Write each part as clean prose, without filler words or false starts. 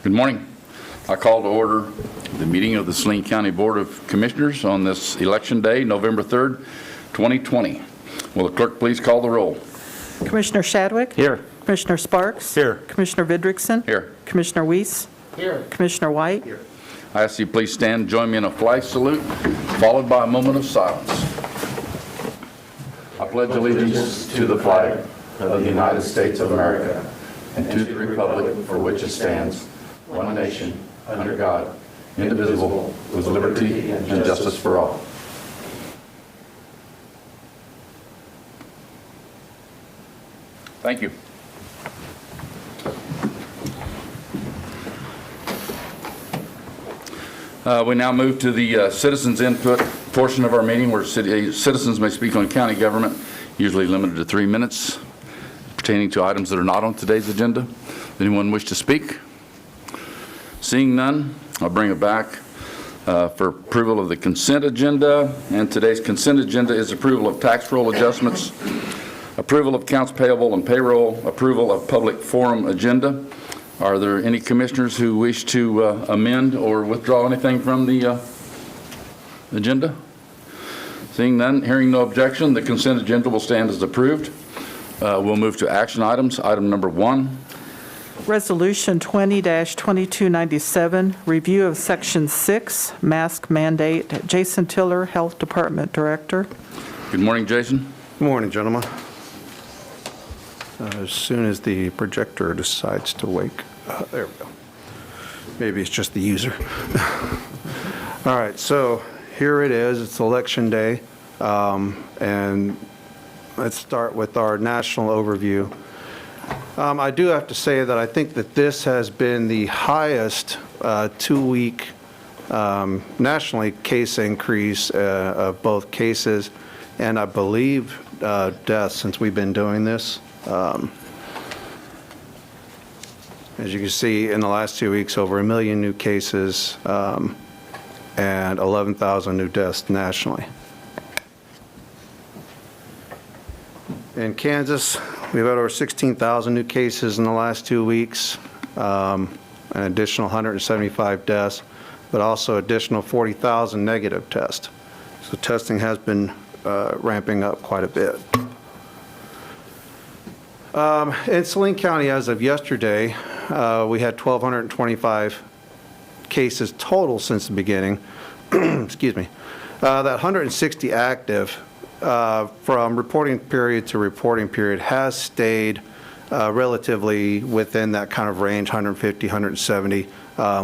Good morning. I call to order the meeting of the Saline County Board of Commissioners on this election day, November 3rd, 2020. Will the clerk please call the roll? Commissioner Shadwick? Here. Commissioner Sparks? Here. Commissioner Vidrickson? Here. Commissioner Weiss? Here. Commissioner White? Here. I ask you please stand and join me in a flag salute, followed by a moment of silence. I pledge allegiance to the flag of the United States of America and to the republic for which it stands, one nation, under God, indivisible, with liberty and justice for all. Thank you. We now move to the citizens input portion of our meeting where citizens may speak on county government, usually limited to 3 minutes, pertaining to items that are not on today's agenda. Anyone wish to speak? Seeing none, I'll bring it back for approval of the consent agenda. And today's consent agenda is approval of tax roll adjustments, approval of accounts payable and payroll, approval of public forum agenda. Are there any commissioners who wish to amend or withdraw anything from the agenda? Seeing none, hearing no objection, the consent agenda will stand as approved. We'll move to action items. Item number 1. Resolution 20-2297, review of Section 6, mask mandate. Jason Tiller, Health Department Director. Good morning, Jason. Good morning, gentlemen. As soon as the projector decides to wake, there we go. Maybe it's just the user. All right, so here it is. It's Election Day, and let's start with our national overview. I do have to say that I think that this has been the highest 2-week nationally case increase of both cases and I believe deaths since we've been doing this. As you can see, in the last 2 weeks, over 1 million new cases and 11,000 new deaths nationally. In Kansas, we've had over 16,000 new cases in the last 2 weeks, an additional 175 deaths, but also additional 40,000 negative tests. So testing has been ramping up quite a bit. In Saline County, as of yesterday, we had 1,225 cases total since the beginning. Excuse me. That 160 active from reporting period to reporting period has stayed relatively within that kind of range, 150, 170,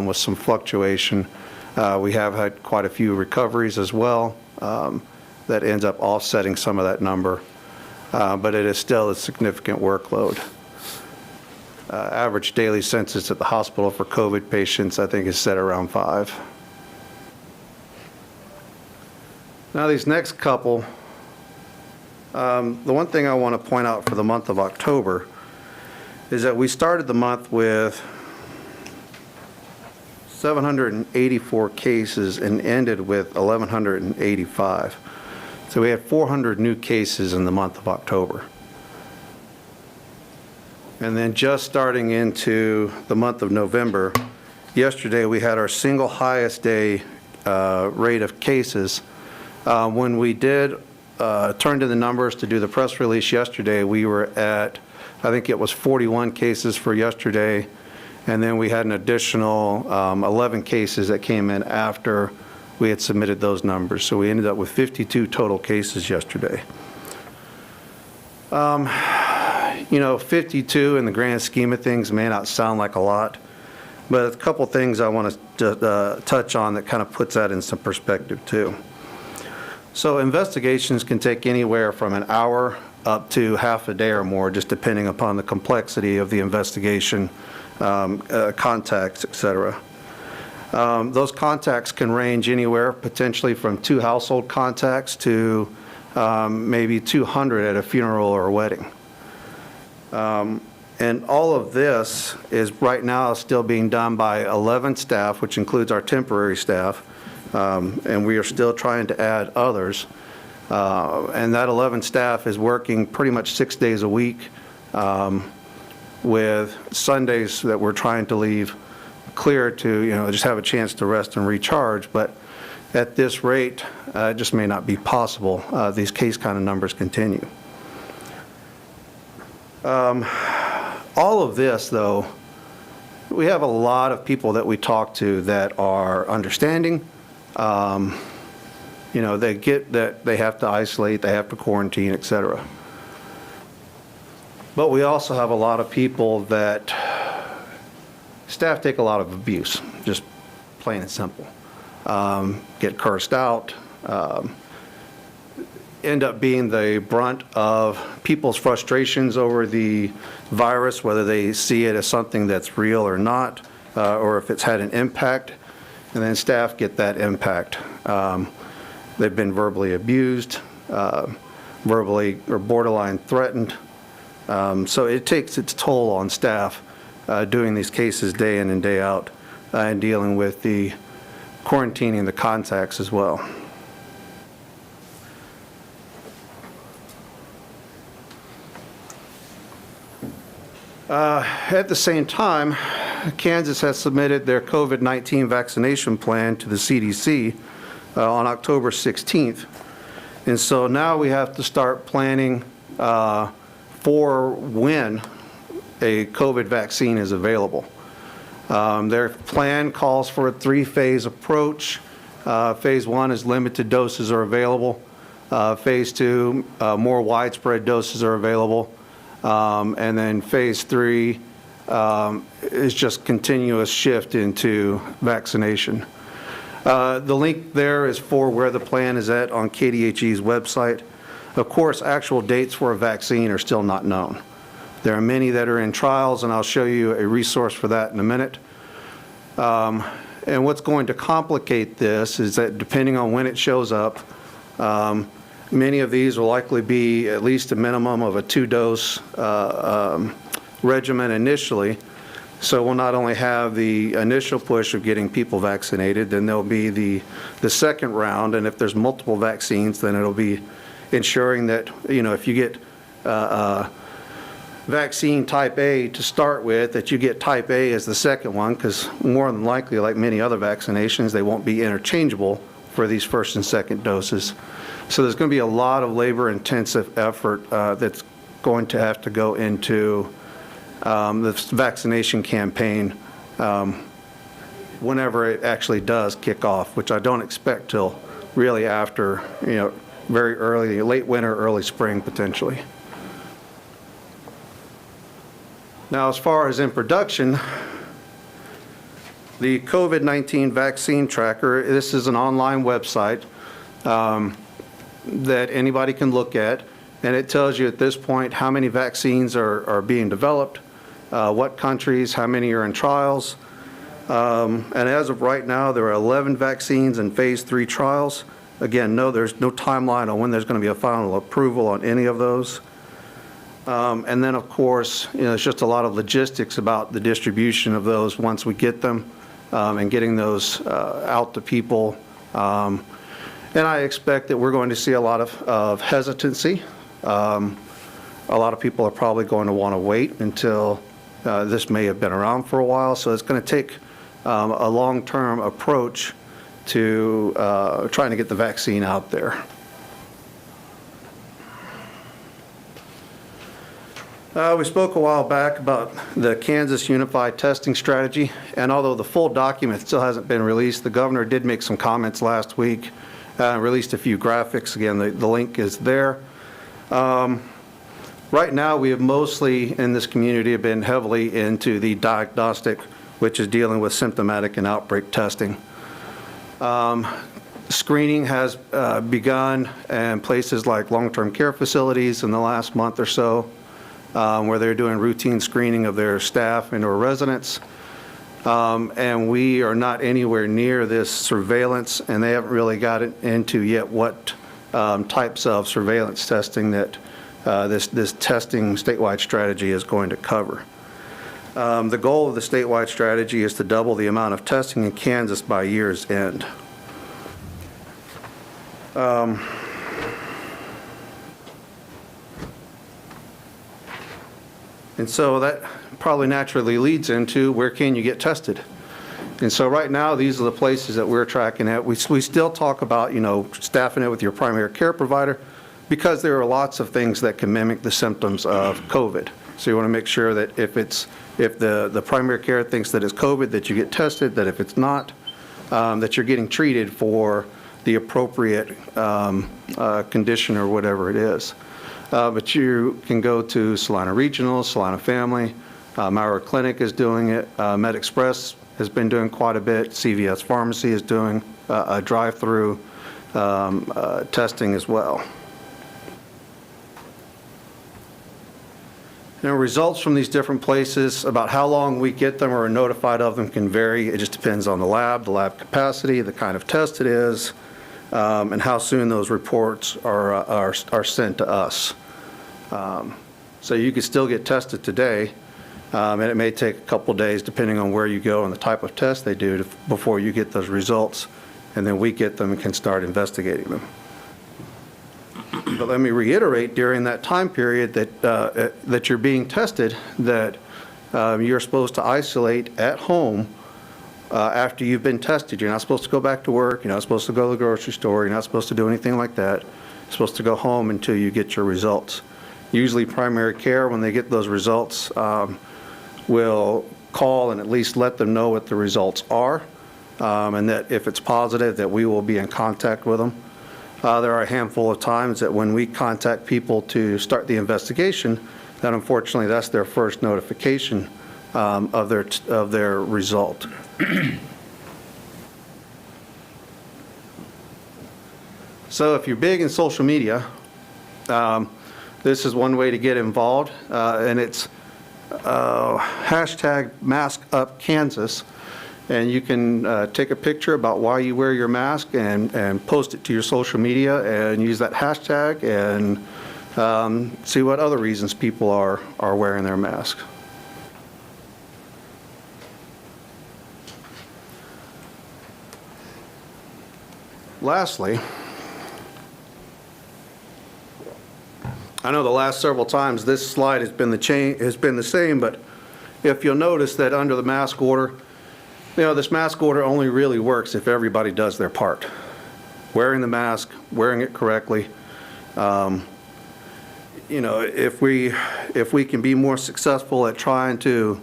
with some fluctuation. We have had quite a few recoveries as well that ends up offsetting some of that number. But it is still a significant workload. Average daily census at the hospital for COVID patients, I think, is set around 5. Now these next couple, the one thing I want to point out for the month of October is that we started the month with 784 cases and ended with 1,185. So we had 400 new cases in the month of October. And then just starting into the month of November, yesterday we had our single highest day rate of cases. When we did turn to the numbers to do the press release yesterday, we were at, I think it was 41 cases for yesterday, and then we had an additional 11 cases that came in after we had submitted those numbers. So we ended up with 52 total cases yesterday. 52 in the grand scheme of things may not sound like a lot, but a couple things I want to touch on that kind of puts that in some perspective too. So investigations can take anywhere from an hour up to half a day or more, just depending upon the complexity of the investigation, contacts, etc. Those contacts can range anywhere potentially from 2 household contacts to maybe 200 at a funeral or a wedding. And all of this is right now still being done by 11 staff, which includes our temporary staff, and we are still trying to add others. And that 11 staff is working pretty much 6 days a week with Sundays that we're trying to leave clear to, just have a chance to rest and recharge. But at this rate, it just may not be possible. These case kind of numbers continue. All of this, though, we have a lot of people that we talk to that are understanding. They get that they have to isolate, they have to quarantine, et cetera. But we also have a lot of people that staff take a lot of abuse, just plain and simple. Get cursed out, end up being the brunt of people's frustrations over the virus, whether they see it as something that's real or not, or if it's had an impact, and then staff get that impact. They've been verbally abused, verbally or borderline threatened. So it takes its toll on staff doing these cases day in and day out and dealing with the quarantining the contacts as well. At the same time, Kansas has submitted their COVID-19 vaccination plan to the CDC on October 16th. And so now we have to start planning for when a COVID vaccine is available. Their plan calls for a 3-phase approach. Phase 1 is limited doses are available. Phase 2, more widespread doses are available. And then phase 3 is just continuous shift into vaccination. The link there is for where the plan is at on KDHE's website. Of course, actual dates for a vaccine are still not known. There are many that are in trials, and I'll show you a resource for that in a minute. And what's going to complicate this is that depending on when it shows up, many of these will likely be at least a minimum of a 2-dose regimen initially. So we'll not only have the initial push of getting people vaccinated, then there'll be the second round, and if there's multiple vaccines, then it'll be ensuring that, if you get vaccine type A to start with, that you get type A as the second one, because more than likely, like many other vaccinations, they won't be interchangeable for these first and second doses. So there's going to be a lot of labor-intensive effort that's going to have to go into this vaccination campaign whenever it actually does kick off, which I don't expect till really after, very early, late winter, early spring potentially. Now, as far as in production, the COVID-19 vaccine tracker, this is an online website that anybody can look at, and it tells you at this point how many vaccines are being developed, what countries, how many are in trials. And as of right now, there are 11 vaccines in phase 3 trials. Again, there's no timeline on when there's going to be a final approval on any of those. And then, of course, it's just a lot of logistics about the distribution of those once we get them and getting those out to people. And I expect that we're going to see a lot of hesitancy. A lot of people are probably going to want to wait until this may have been around for a while. So it's going to take a long-term approach to trying to get the vaccine out there. We spoke a while back about the Kansas Unified Testing Strategy, and although the full document still hasn't been released, the governor did make some comments last week, released a few graphics. Again, the link is there. Right now, we have mostly in this community have been heavily into the diagnostic, which is dealing with symptomatic and outbreak testing. Screening has begun in places like long-term care facilities in the last month or so, where they're doing routine screening of their staff and or residents. And we are not anywhere near this surveillance, and they haven't really got it into yet what types of surveillance testing that this testing statewide strategy is going to cover. The goal of the statewide strategy is to double the amount of testing in Kansas by year's end. And so that probably naturally leads into where can you get tested? And so right now, these are the places that we're tracking at. We still talk about, staffing it with your primary care provider, because there are lots of things that can mimic the symptoms of COVID. So you want to make sure that if the primary care thinks that it's COVID, that you get tested, that if it's not, that you're getting treated for the appropriate condition or whatever it is. But you can go to Salina Regional, Salina Family, Mauro Clinic is doing it, MedExpress has been doing quite a bit, CVS Pharmacy is doing a drive-through testing as well. Results from these different places, about how long we get them or are notified of them can vary. It just depends on the lab capacity, the kind of test it is, and how soon those reports are sent to us. So you could still get tested today, and it may take a couple days depending on where you go and the type of test they do before you get those results, and then we get them and can start investigating them. But let me reiterate, during that time period that you're being tested, that you're supposed to isolate at home after you've been tested. You're not supposed to go back to work. You're not supposed to go to the grocery store. You're not supposed to do anything like that. You're supposed to go home until you get your results. Usually primary care, when they get those results, will call and at least let them know what the results are, and that if it's positive, that we will be in contact with them. There are a handful of times that when we contact people to start the investigation, that unfortunately that's their first notification of their result. So if you're big in social media, this is one way to get involved, and it's hashtag #MaskUpKansas. And you can take a picture about why you wear your mask and post it to your social media and use that hashtag and see what other reasons people are wearing their mask. Lastly, I know the last several times this slide has been the same, but if you'll notice that under the mask order, this mask order only really works if everybody does their part. Wearing the mask, wearing it correctly. If we can be more successful at trying to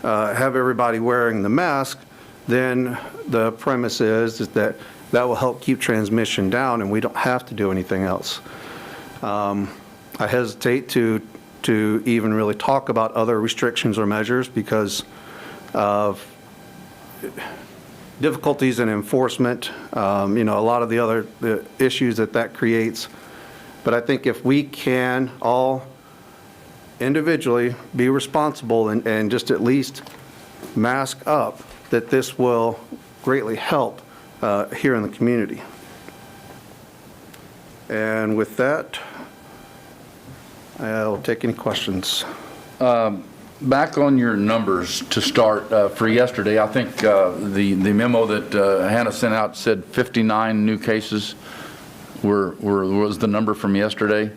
have everybody wearing the mask, then the premise is that will help keep transmission down and we don't have to do anything else. I hesitate to even really talk about other restrictions or measures because of difficulties in enforcement, a lot of the other issues that creates. But I think if we can all individually be responsible and just at least mask up, that this will greatly help here in the community. And with that, I'll take any questions. Back on your numbers to start for yesterday, I think the memo that Hannah sent out said 59 new cases was the number from yesterday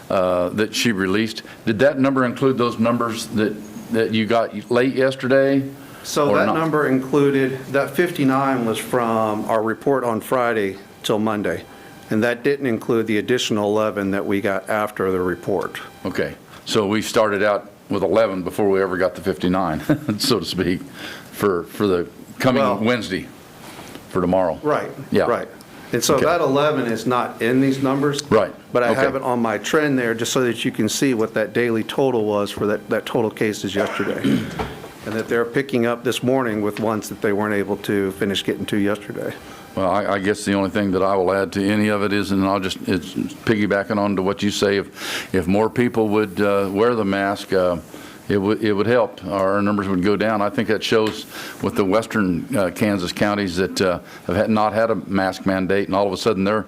that she released. Did that number include those numbers that you got late yesterday? So that number included, that 59 was from our report on Friday till Monday, and that didn't include the additional 11 that we got after the report. Okay, so we started out with 11 before we ever got to 59, so to speak, for the coming Wednesday, for tomorrow. Right. Yeah. Right. And so that 11 is not in these numbers. Right. But I have it on my trend there just so that you can see what that daily total was for that total cases yesterday. And that they're picking up this morning with ones that they weren't able to finish getting to yesterday. Well, I guess the only thing that I will add to any of it is, and it's piggybacking on to what you say, if more people would wear the mask, it would help. Our numbers would go down. I think that shows with the western Kansas counties that have not had a mask mandate, and all of a sudden their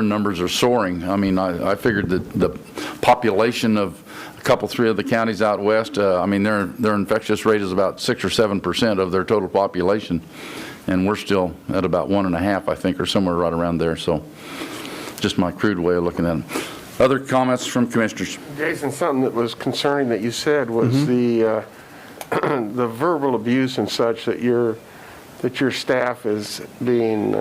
numbers are soaring. I mean, I figured that the population of a couple, three of the counties out west, I mean, their infectious rate is about 6 or 7% of their total population. And we're still at about 1.5, I think, or somewhere right around there. So just my crude way of looking at it. Other comments from commissioners? Jason, something that was concerning that you said was the verbal abuse and such that you're that your staff is being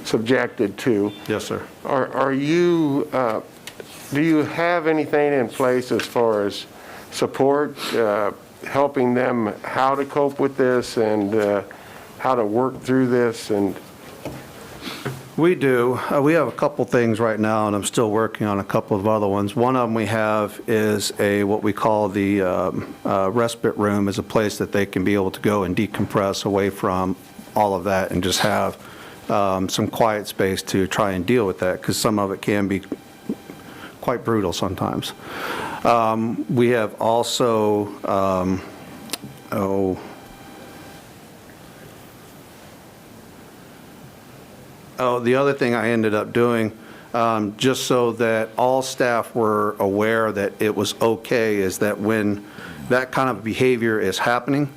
subjected to. Yes, sir. Are you, do you have anything in place as far as support, helping them how to cope with this and how to work through this? And We do. We have a couple things right now, and I'm still working on a couple of other ones. One of them we have is what we call the respite room, is a place that they can be able to go and decompress away from all of that and just have some quiet space to try and deal with that, because some of it can be quite brutal sometimes. We have also, the other thing I ended up doing, just so that all staff were aware that it was okay, is that when that kind of behavior is happening,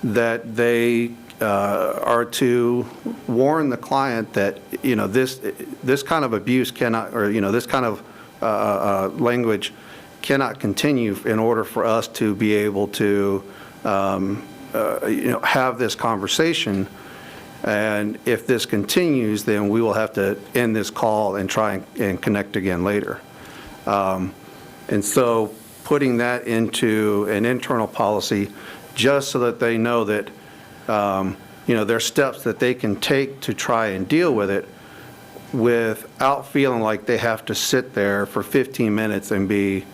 that they are to warn the client that, this kind of abuse cannot, or, this kind of language cannot continue in order for us to be able to, have this conversation. And if this continues, then we will have to end this call and try and connect again later. And so putting that into an internal policy, just so that they know that, there are steps that they can take to try and deal with it without feeling like they have to sit there for 15 minutes and be,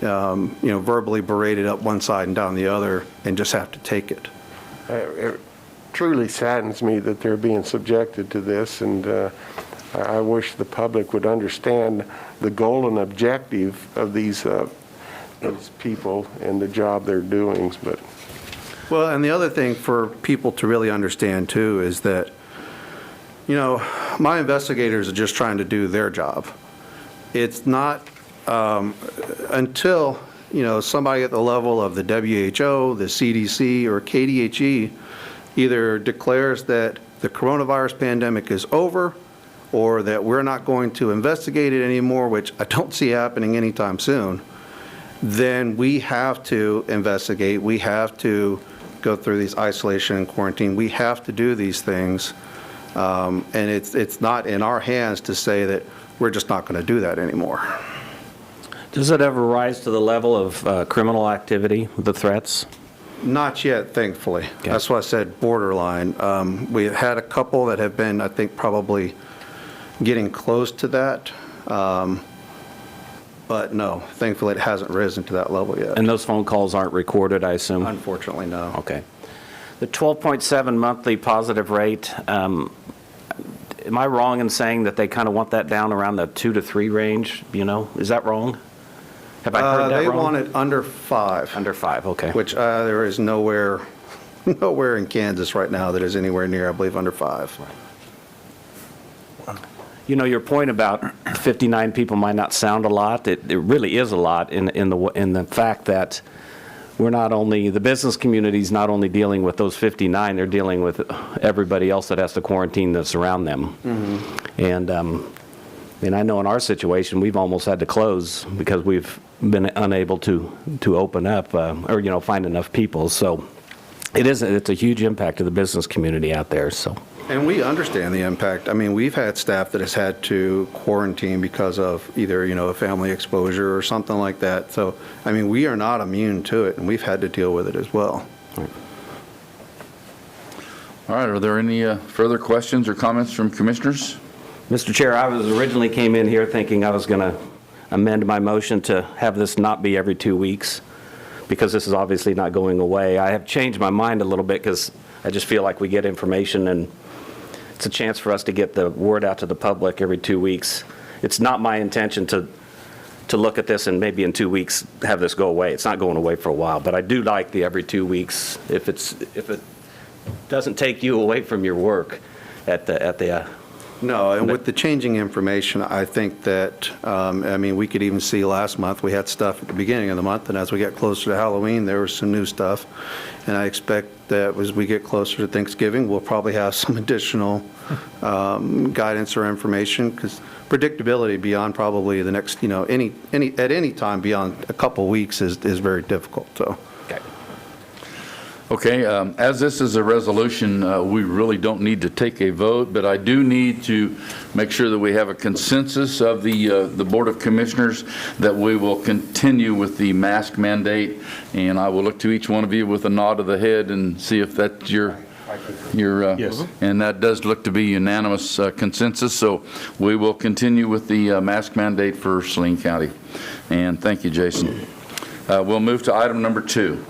verbally berated up one side and down the other and just have to take it. it truly saddens me that they're being subjected to this, and I wish the public would understand the goal and objective of these people and the job they're doing. But Well, and the other thing for people to really understand too is that, my investigators are just trying to do their job. It's not until, somebody at the level of the WHO, the CDC, or KDHE either declares that the coronavirus pandemic is over, or that we're not going to investigate it anymore, which I don't see happening anytime soon, then we have to investigate. We have to go through these isolation and quarantine. We have to do these things. And it's not in our hands to say that we're just not going to do that anymore. Does it ever rise to the level of criminal activity, the threats? Not yet, thankfully. Okay. That's why I said borderline. We had a couple that have been, I think, probably getting close to that. But no, thankfully it hasn't risen to that level yet. And those phone calls aren't recorded, I assume? Unfortunately, no. Okay. The 12.7 monthly positive rate, am I wrong in saying that they kind of want that down around the 2 to 3 range? Is that wrong? Have I heard that They wrong? want it under 5. Under 5, okay. Which there is nowhere in Kansas right now that is anywhere near, I believe, under 5. Your point about 59 people might not sound a lot. It really is a lot in the fact that we're not only, the business community is not only dealing with those 59, they're dealing with everybody else that has to quarantine that's around them. Mm-hmm. And I know in our situation, we've almost had to close because we've been unable to open up or find enough people. So it's a huge impact to the business community out there. So. And we understand the impact. I mean, we've had staff that has had to quarantine because of either, a family exposure or something like that. So, I mean, we are not immune to it, and we've had to deal with it as well. All right, are there any further questions or comments from commissioners? Mr. Chair, I was originally came in here thinking I was going to amend my motion to have this not be every 2 weeks, because this is obviously not going away. I have changed my mind a little bit because I just feel like we get information and it's a chance for us to get the word out to the public every 2 weeks. It's not my intention to look at this and maybe in 2 weeks have this go away. It's not going away for a while, but I do like the every 2 weeks if it doesn't take you away from your work at the No, and with the changing information, I think that, we could even see last month, we had stuff at the beginning of the month, and as we get closer to Halloween, there was some new stuff. And I expect that as we get closer to Thanksgiving, we'll probably have some additional guidance or information, because predictability beyond probably the next, at any time beyond a couple weeks is very difficult, so. Okay. Okay, as this is a resolution, we really don't need to take a vote, but I do need to make sure that we have a consensus of the Board of Commissioners that we will continue with the mask mandate, and I will look to each one of you with a nod of the head and see if that's your Yes. And that does look to be unanimous consensus, so we will continue with the mask mandate for Saline County. And thank you, Jason. We'll move to item number 2.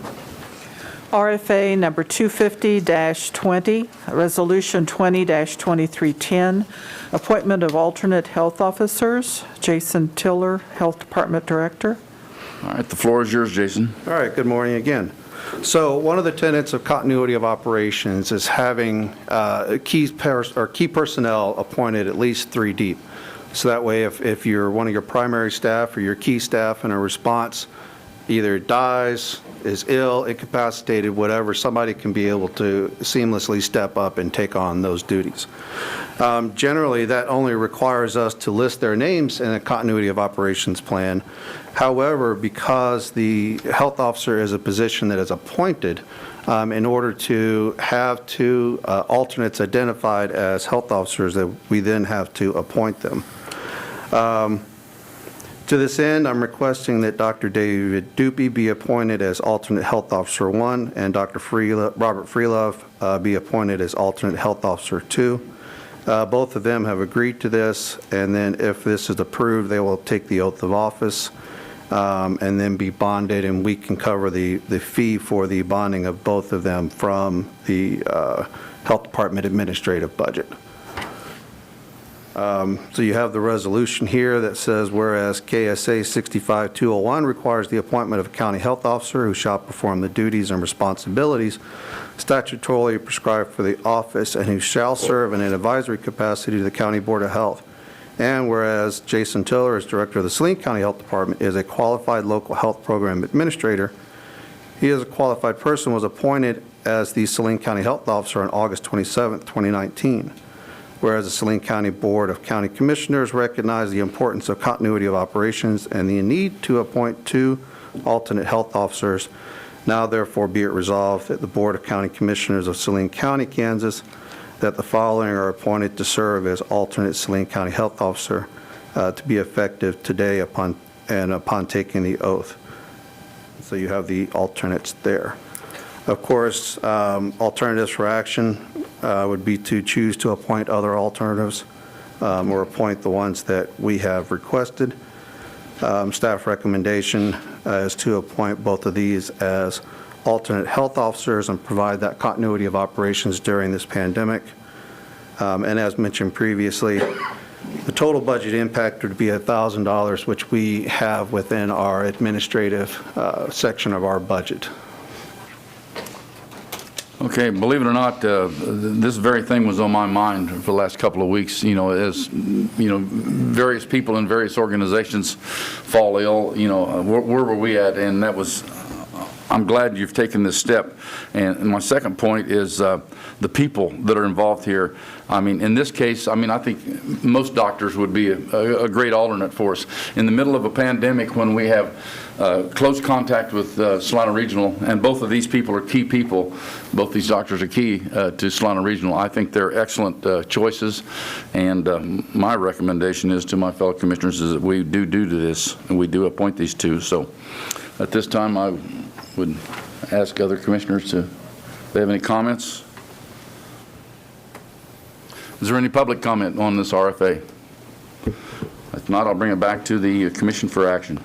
RFA number 250-20, Resolution 20-2310, appointment of alternate health officers. Jason Tiller, Health Department Director. All right, the floor is yours, Jason. All right, good morning again. So one of the tenets of continuity of operations is having key personnel appointed at least 3 deep. So that way, if you're one of your primary staff or your key staff in a response either dies, is ill, incapacitated, whatever, somebody can be able to seamlessly step up and take on those duties. Generally, that only requires us to list their names in a continuity of operations plan. However, because the health officer is a position that is appointed, in order to have 2 alternates identified as health officers, that we then have to appoint them. To this end, I'm requesting that Dr. David Dupe be appointed as alternate health officer 1 and Dr. Robert Freelove be appointed as alternate health officer 2. Both of them have agreed to this, and then if this is approved, they will take the oath of office and then be bonded, and we can cover the fee for the bonding of both of them from the Health Department administrative budget. So you have the resolution here that says, whereas KSA 65201 requires the appointment of a county health officer who shall perform the duties and responsibilities statutorily prescribed for the office and who shall serve in an advisory capacity to the County Board of Health. And whereas Jason Tiller, as Director of the Saline County Health Department, is a qualified local health program administrator, he as a qualified person was appointed as the Saline County Health Officer on August 27, 2019. Whereas the Saline County Board of County Commissioners recognized the importance of continuity of operations and the need to appoint 2 alternate health officers, now therefore be it resolved that the Board of County Commissioners of Saline County, Kansas, that the following are appointed to serve as alternate Saline County Health Officer to be effective today upon taking the oath. So you have the alternates there. Of course, alternatives for action would be to choose to appoint other alternatives or appoint the ones that we have requested. Staff recommendation is to appoint both of these as alternate health officers and provide that continuity of operations during this pandemic. And as mentioned previously, the total budget impact would be $1,000, which we have within our administrative section of our budget. Okay, believe it or not, this very thing was on my mind for the last couple of weeks, as, various people in various organizations fall ill, where were we at? And that was, I'm glad you've taken this step. And my second point is the people that are involved here. I mean, in this case, I think most doctors would be a great alternate for us. In the middle of a pandemic when we have close contact with Salina Regional, and both of these people are key people, both these doctors are key to Salina Regional. I think they're excellent choices, and my recommendation is to my fellow commissioners is that we do to this, and we do appoint these 2. So at this time, I would ask other commissioners if they have any comments. Is there any public comment on this RFA? If not, I'll bring it back to the Commission for action.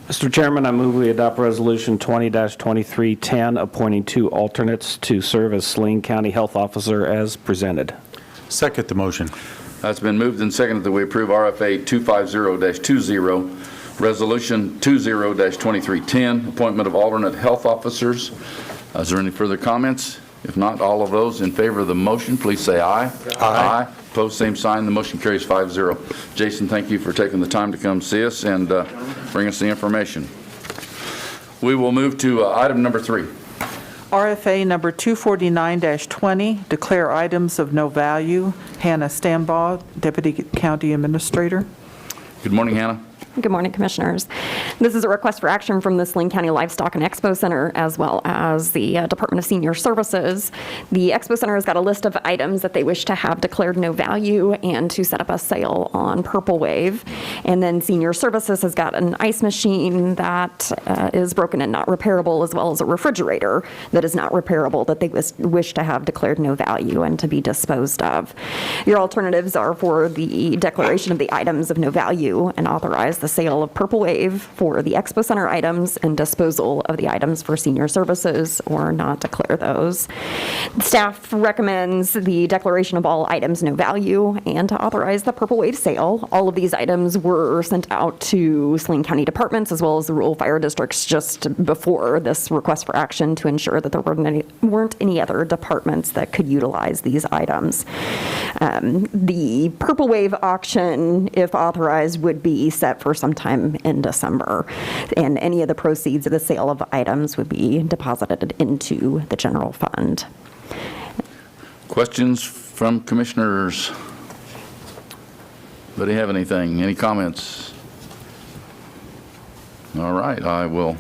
Mr. Chairman, I move we adopt Resolution 20-2310, appointing 2 alternates to serve as Saline County Health Officer as presented. Second the motion. It's been moved and seconded that we approve RFA 250-20, Resolution 20-2310, appointment of alternate health officers. Is there any further comments? If not, all of those in favor of the motion, please say aye. Aye. Opposed, same sign. The motion carries 5-0. Jason, thank you for taking the time to come see us and bring us the information. We will move to item number 3. RFA number 249-20, declare items of no value. Hannah Stambaugh, Deputy County Administrator. Good morning, Hannah. Good morning, Commissioners. This is a request for action from the Saline County Livestock and Expo Center, as well as the Department of Senior Services. The Expo Center has got a list of items that they wish to have declared no value and to set up a sale on Purple Wave. And then Senior Services has got an ice machine that is broken and not repairable, as well as a refrigerator that is not repairable that they wish to have declared no value and to be disposed of. Your alternatives are for the declaration of the items of no value and authorize the sale of Purple Wave for the Expo Center items and disposal of the items for Senior Services, or not declare those. Staff recommends the declaration of all items no value and to authorize the Purple Wave sale. All of these items were sent out to Saline County departments as well as the rural fire districts just before this request for action to ensure that there weren't any other departments that could utilize these items. The Purple Wave auction, if authorized, would be set for sometime in December, and any of the proceeds of the sale of items would be deposited into the general fund. Questions from commissioners? Anybody have anything? Any comments? All right, I will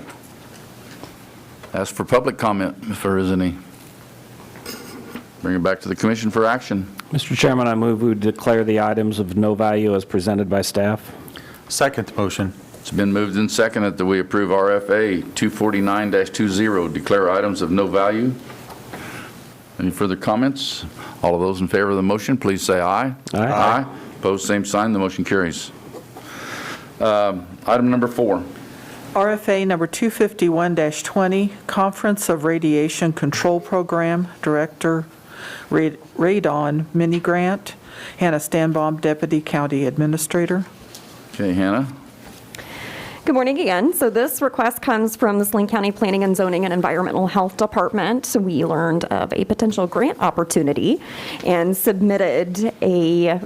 ask for public comment if there is any. Bring it back to the commission for action. Mr. Chairman, I move we declare the items of no value as presented by staff. Second the motion. It's been moved and seconded that we approve RFA 249-20, declare items of no value. Any further comments? All of those in favor of the motion, please say aye. Aye. Opposed, same sign. The motion carries. Item number 4. RFA number 251-20, Conference of Radiation Control Program, Director, Radon Mini Grant. Hannah Stanbaum, Deputy County Administrator. Okay, Hannah. Good morning again. So this request comes from the Saline County Planning and Zoning and Environmental Health Department. We learned of a potential grant opportunity and submitted a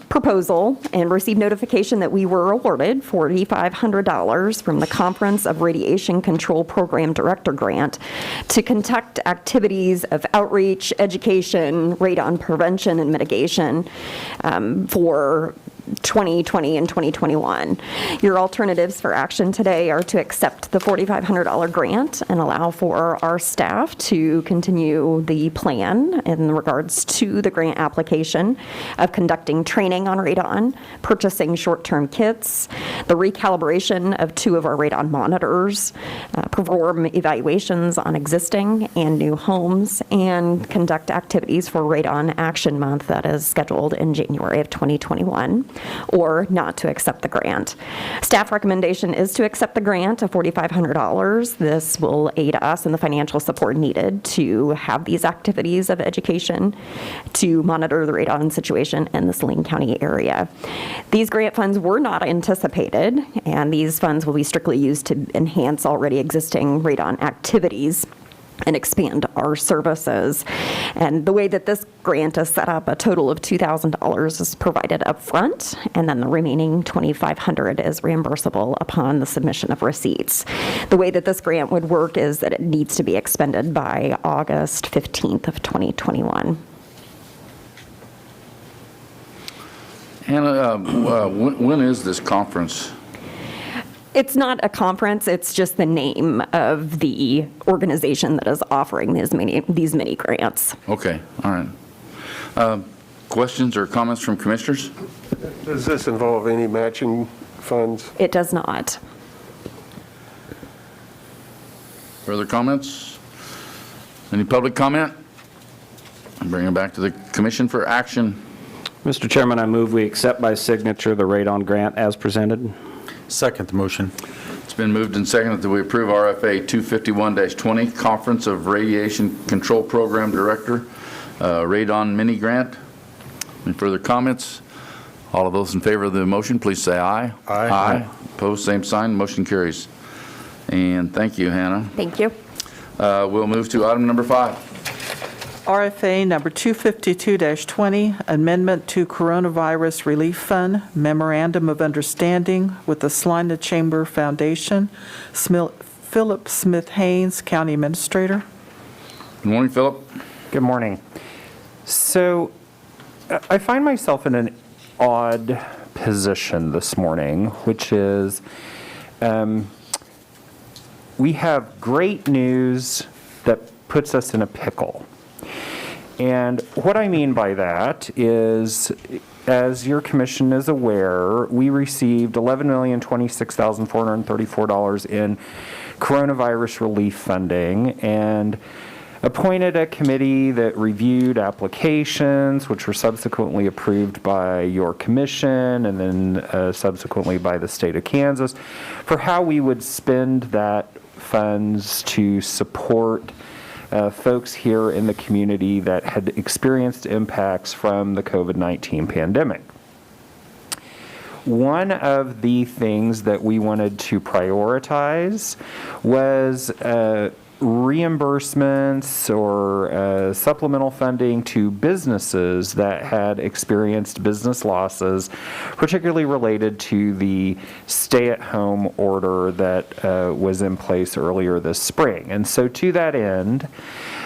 proposal and received notification that we were awarded $4,500 from the Conference of Radiation Control Program Director Grant to conduct activities of outreach, education, radon prevention and mitigation for 2020 and 2021. Your alternatives for action today are to accept the $4,500 grant and allow for our staff to continue the plan in regards to the grant application of conducting training on radon, purchasing short-term kits, the recalibration of 2 of our radon monitors, perform evaluations on existing and new homes, and conduct activities for Radon Action Month that is scheduled in January of 2021. Or not to accept the grant. Staff recommendation is to accept the grant of $4,500. This will aid us in the financial support needed to have these activities of education to monitor the radon situation in the Saline County area. These grant funds were not anticipated, and these funds will be strictly used to enhance already existing radon activities and expand our services. And the way that this grant is set up, a total of $2,000 is provided up front, and then the remaining $2,500 is reimbursable upon the submission of receipts. The way that this grant would work is that it needs to be expended by August 15th of 2021. Hannah, when is this conference? It's not a conference, it's just the name of the organization that is offering these mini grants. Okay, all right. Questions or comments from commissioners? Does this involve any matching funds? It does not. Further comments? Any public comment? I'm bringing it back to the commission for action. Mr. Chairman, I move we accept by signature the radon grant as presented. Second the motion. It's been moved and seconded that we approve RFA 251-20, Conference of Radiation Control Program Director, Radon Mini Grant. Any further comments? All of those in favor of the motion, please say aye. Aye. Aye. Opposed, same sign. Motion carries. And thank you, Hannah. Thank you. We'll move to item number 5. RFA number 252-20, Amendment to Coronavirus Relief Fund, Memorandum of Understanding with the Salina Chamber Foundation. Philip Smith Haynes, County Administrator. Good morning, Philip. Good morning. So I find myself in an odd position this morning, which is we have great news that puts us in a pickle. And what I mean by that is, as your commission is aware, we received $11,026,434 in coronavirus relief funding and appointed a committee that reviewed applications, which were subsequently approved by your commission and then subsequently by the state of Kansas, for how we would spend that funds to support folks here in the community that had experienced impacts from the COVID-19 pandemic. One of the things that we wanted to prioritize was reimbursements or supplemental funding to businesses that had experienced business losses, particularly related to the stay-at-home order that was in place earlier this spring. And so to that end,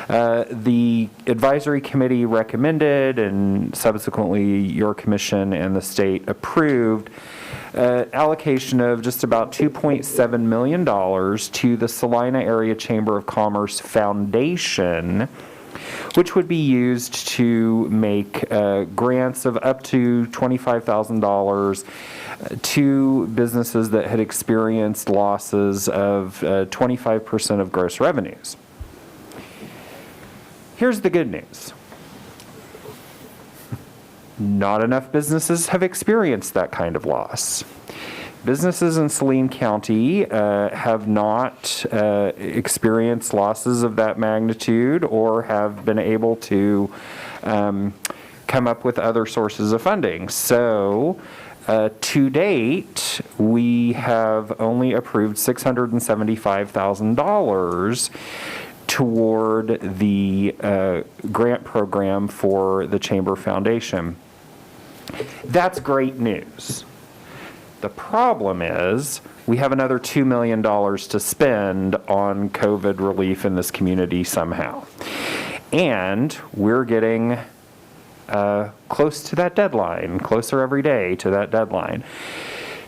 the advisory committee recommended, and subsequently your commission and the state approved, allocation of just about $2.7 million to the Salina Area Chamber of Commerce Foundation, which would be used to make grants of up to $25,000 to businesses that had experienced losses of 25% of gross revenues. Here's the good news. Not enough businesses have experienced that kind of loss. Businesses in Saline County have not experienced losses of that magnitude or have been able to come up with other sources of funding. So to date, we have only approved $675,000 toward the grant program for the Chamber Foundation. That's great news. The problem is we have another $2 million to spend on COVID relief in this community somehow. And we're getting close to that deadline, closer every day to that deadline.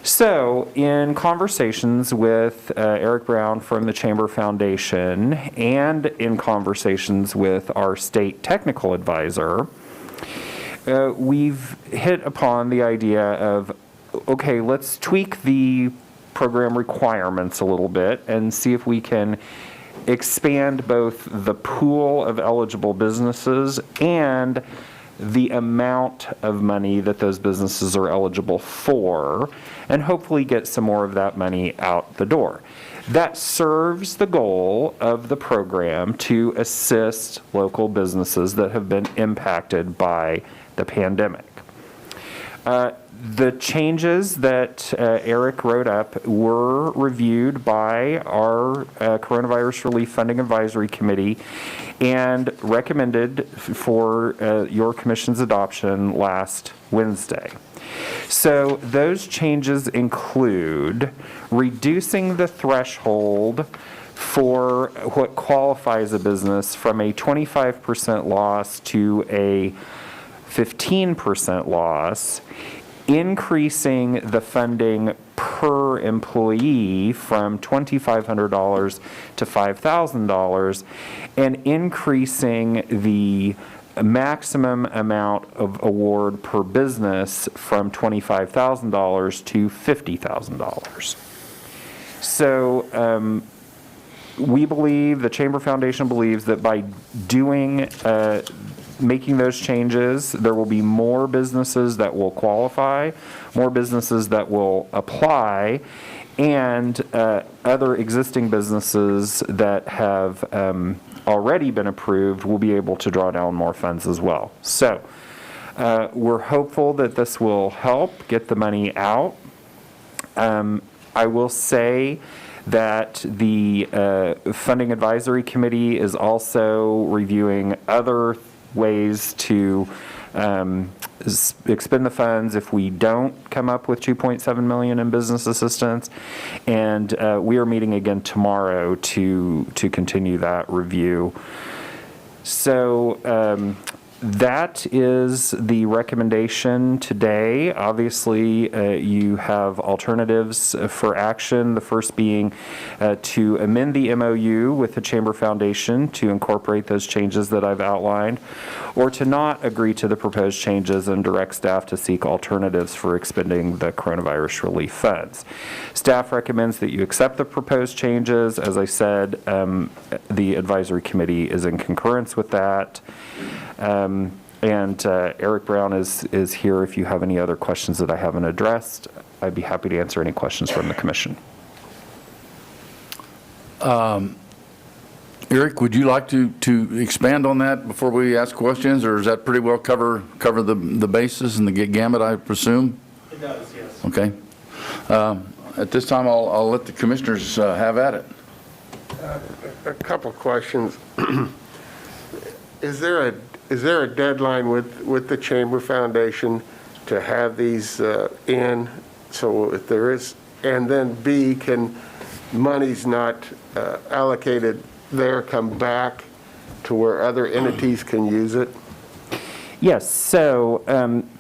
So in conversations with Eric Brown from the Chamber Foundation and in conversations with our state technical advisor, we've hit upon the idea of, okay, let's tweak the program requirements a little bit and see if we can expand both the pool of eligible businesses and the amount of money that those businesses are eligible for, and hopefully get some more of that money out the door. That serves the goal of the program to assist local businesses that have been impacted by the pandemic. The changes that Eric wrote up were reviewed by our Coronavirus Relief Funding Advisory Committee and recommended for your commission's adoption last Wednesday. So those changes include reducing the threshold for what qualifies a business from a 25% loss to a 15% loss, increasing the funding per employee from $2,500 to $5,000, and increasing the maximum amount of award per business from $25,000 to $50,000. So we believe, the Chamber Foundation believes, that by making those changes, there will be more businesses that will qualify, more businesses that will apply, and other existing businesses that have already been approved will be able to draw down more funds as well. So we're hopeful that this will help get the money out. I will say that the Funding Advisory Committee is also reviewing other ways to expend the funds if we don't come up with $2.7 million in business assistance, and we are meeting again tomorrow to continue that review. So That is the recommendation today. Obviously, you have alternatives for action. The first being to amend the MOU with the Chamber Foundation to incorporate those changes that I've outlined, or to not agree to the proposed changes and direct staff to seek alternatives for expending the coronavirus relief funds. Staff recommends that you accept the proposed changes. As I said, the advisory committee is in concurrence with that. And Eric Brown is here if you have any other questions that I haven't addressed. I'd be happy to answer any questions from the commission. Eric, would you like to expand on that before we ask questions, or does that pretty well cover the bases and the gamut, I presume? It does, yes. Okay. At this time, I'll let the commissioners have at it. A couple questions. Is there a deadline with the Chamber Foundation to have these in? So if there is, and then B, can monies not allocated there come back to where other entities can use it? Yes, so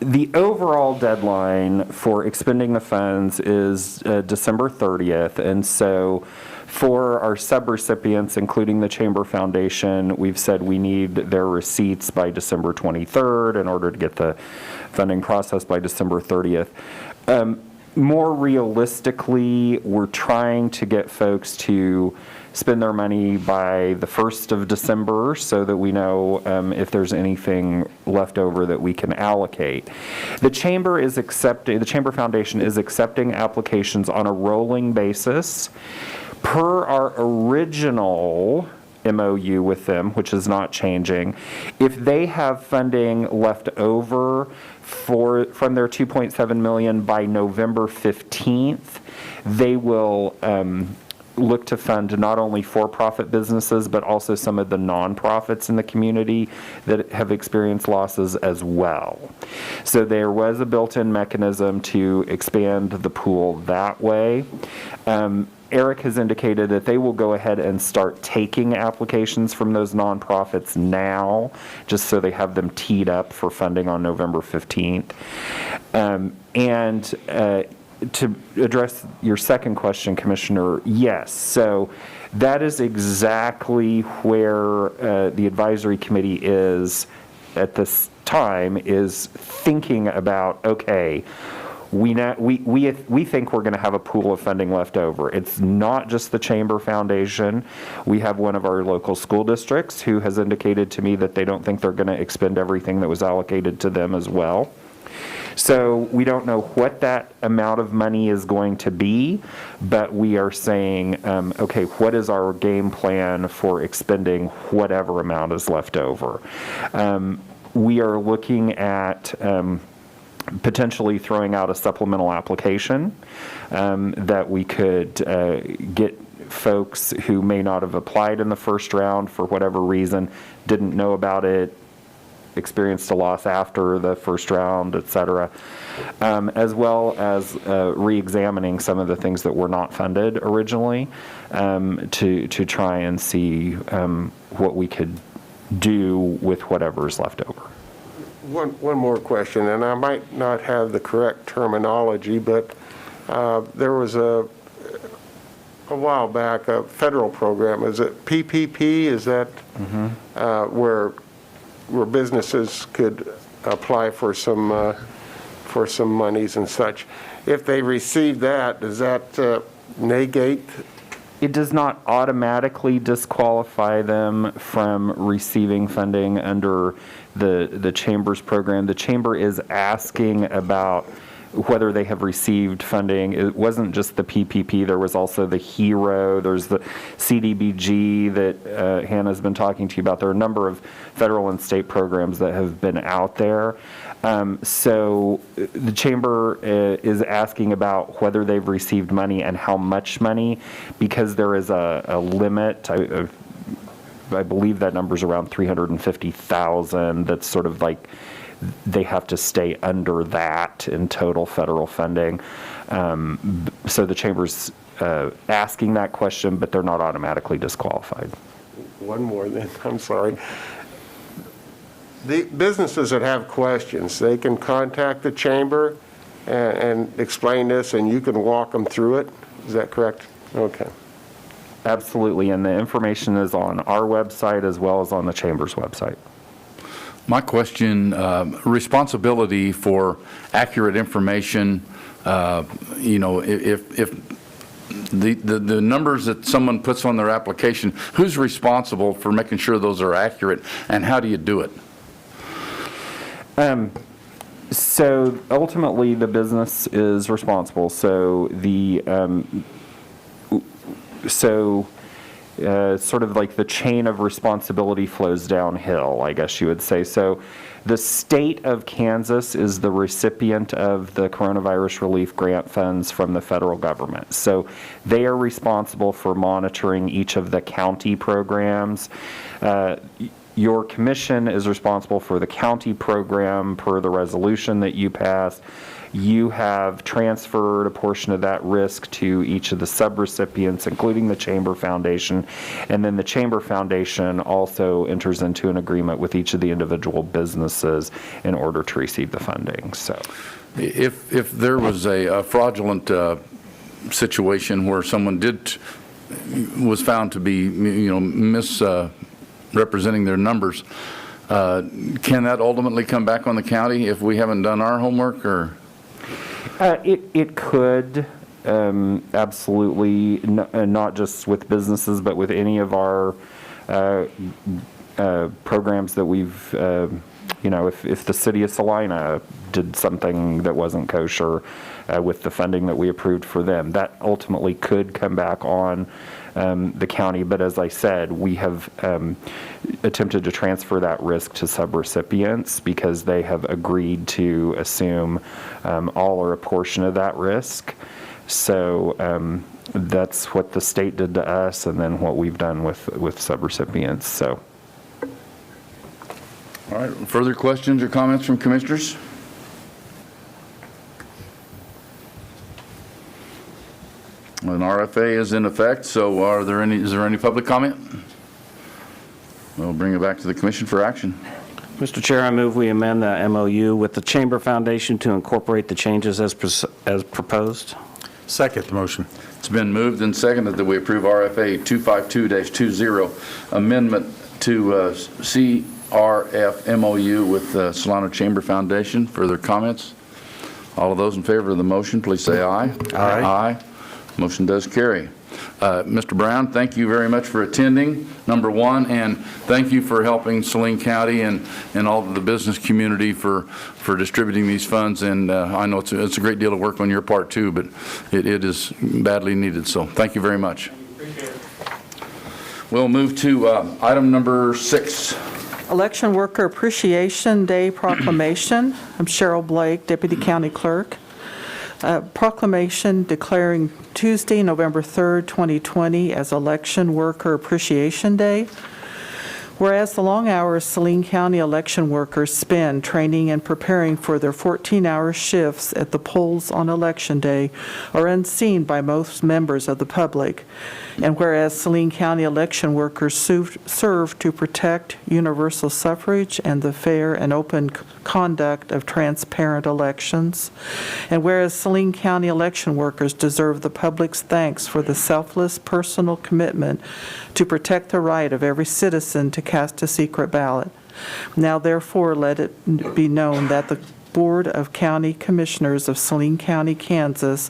the overall deadline for expending the funds is December 30th, and so for our subrecipients, including the Chamber Foundation, we've said we need their receipts by December 23rd in order to get the funding process by December 30th. More realistically, we're trying to get folks to spend their money by the 1st of December so that we know if there's anything left over that we can allocate. The Chamber Foundation is accepting applications on a rolling basis. Per our original MOU with them, which is not changing, if they have funding left over from their $2.7 million by November 15th, they will look to fund not only for-profit businesses, but also some of the nonprofits in the community that have experienced losses as well. So there was a built-in mechanism to expand the pool that way. Eric has indicated that they will go ahead and start taking applications from those nonprofits now, just so they have them teed up for funding on November 15th. To address your second question, Commissioner, yes. So that is exactly where the advisory committee is at this time, is thinking about, okay, we think we're going to have a pool of funding left over. It's not just the Chamber Foundation. We have one of our local school districts who has indicated to me that they don't think they're going to expend everything that was allocated to them as well. So we don't know what that amount of money is going to be, but we are saying, okay, what is our game plan for expending whatever amount is left over? We are looking at potentially throwing out a supplemental application that we could get folks who may not have applied in the first round for whatever reason, didn't know about it, experienced a loss after the first round, et cetera, as well as re-examining some of the things that were not funded originally to try and see what we could do with whatever's left over. One more question, and I might not have the correct terminology, but there was a while back a federal program. Is it PPP? Is that where businesses could apply for some monies and such? If they receive that, does that negate? It does not automatically disqualify them from receiving funding under the Chamber's program. The Chamber is asking about whether they have received funding. It wasn't just the PPP, there was also the HERO, there's the CDBG that Hannah's been talking to you about. There are a number of federal and state programs that have been out there. So the Chamber is asking about whether they've received money and how much money, because there is a limit. I believe that number's around 350,000. That's sort of like they have to stay under that in total federal funding. So the Chamber's asking that question, but they're not automatically disqualified. One more then, I'm sorry. The businesses that have questions, they can contact the chamber and explain this, and you can walk them through it? Is that correct? Okay. Absolutely, and the information is on our website as well as on the chamber's website. My question, responsibility for accurate information, if the numbers that someone puts on their application, who's responsible for making sure those are accurate, and how do you do it? So ultimately, the business is responsible. So sort of like the chain of responsibility flows downhill, I guess you would say. So the state of Kansas is the recipient of the coronavirus relief grant funds from the federal government. So they are responsible for monitoring each of the county programs. Your commission is responsible for the county program per the resolution that you passed. You have transferred a portion of that risk to each of the subrecipients, including the Chamber Foundation. And then the Chamber Foundation also enters into an agreement with each of the individual businesses in order to receive the funding. So, If there was a fraudulent situation where someone was found to be, misrepresenting their numbers, can that ultimately come back on the county if we haven't done our homework, or? It could, absolutely, not just with businesses, but with any of our programs that we've, if the city of Salina did something that wasn't kosher with the funding that we approved for them, that ultimately could come back on the county. But as I said, we have attempted to transfer that risk to subrecipients because they have agreed to assume all or a portion of that risk. So that's what the state did to us, and then what we've done with subrecipients. So. All right, further questions or comments from commissioners? An RFA is in effect, so is there any public comment? We'll bring it back to the commission for action. Mr. Chair, I move we amend the MOU with the Chamber Foundation to incorporate the changes as proposed. Second the motion. It's been moved and seconded that we approve RFA 252-20, amendment to CRF MOU with the Salina Chamber Foundation. Further comments? All of those in favor of the motion, please say aye. Aye. Aye. Motion does carry. Mr. Brown, thank you very much for attending, number one, and thank you for helping Saline County and all of the business community for distributing these funds. And I know it's a great deal of work on your part too, but it is badly needed. So thank you very much. We'll move to item number 6. Election Worker Appreciation Day Proclamation. I'm Cheryl Blake, Deputy County Clerk. Proclamation declaring Tuesday, November 3rd, 2020 as Election Worker Appreciation Day. Whereas the long hours Saline County election workers spend training and preparing for their 14-hour shifts at the polls on Election Day are unseen by most members of the public. And whereas Saline County election workers serve to protect universal suffrage and the fair and open conduct of transparent elections. And whereas Saline County election workers deserve the public's thanks for the selfless personal commitment to protect the right of every citizen to cast a secret ballot. Now therefore let it be known that the Board of County Commissioners of Saline County, Kansas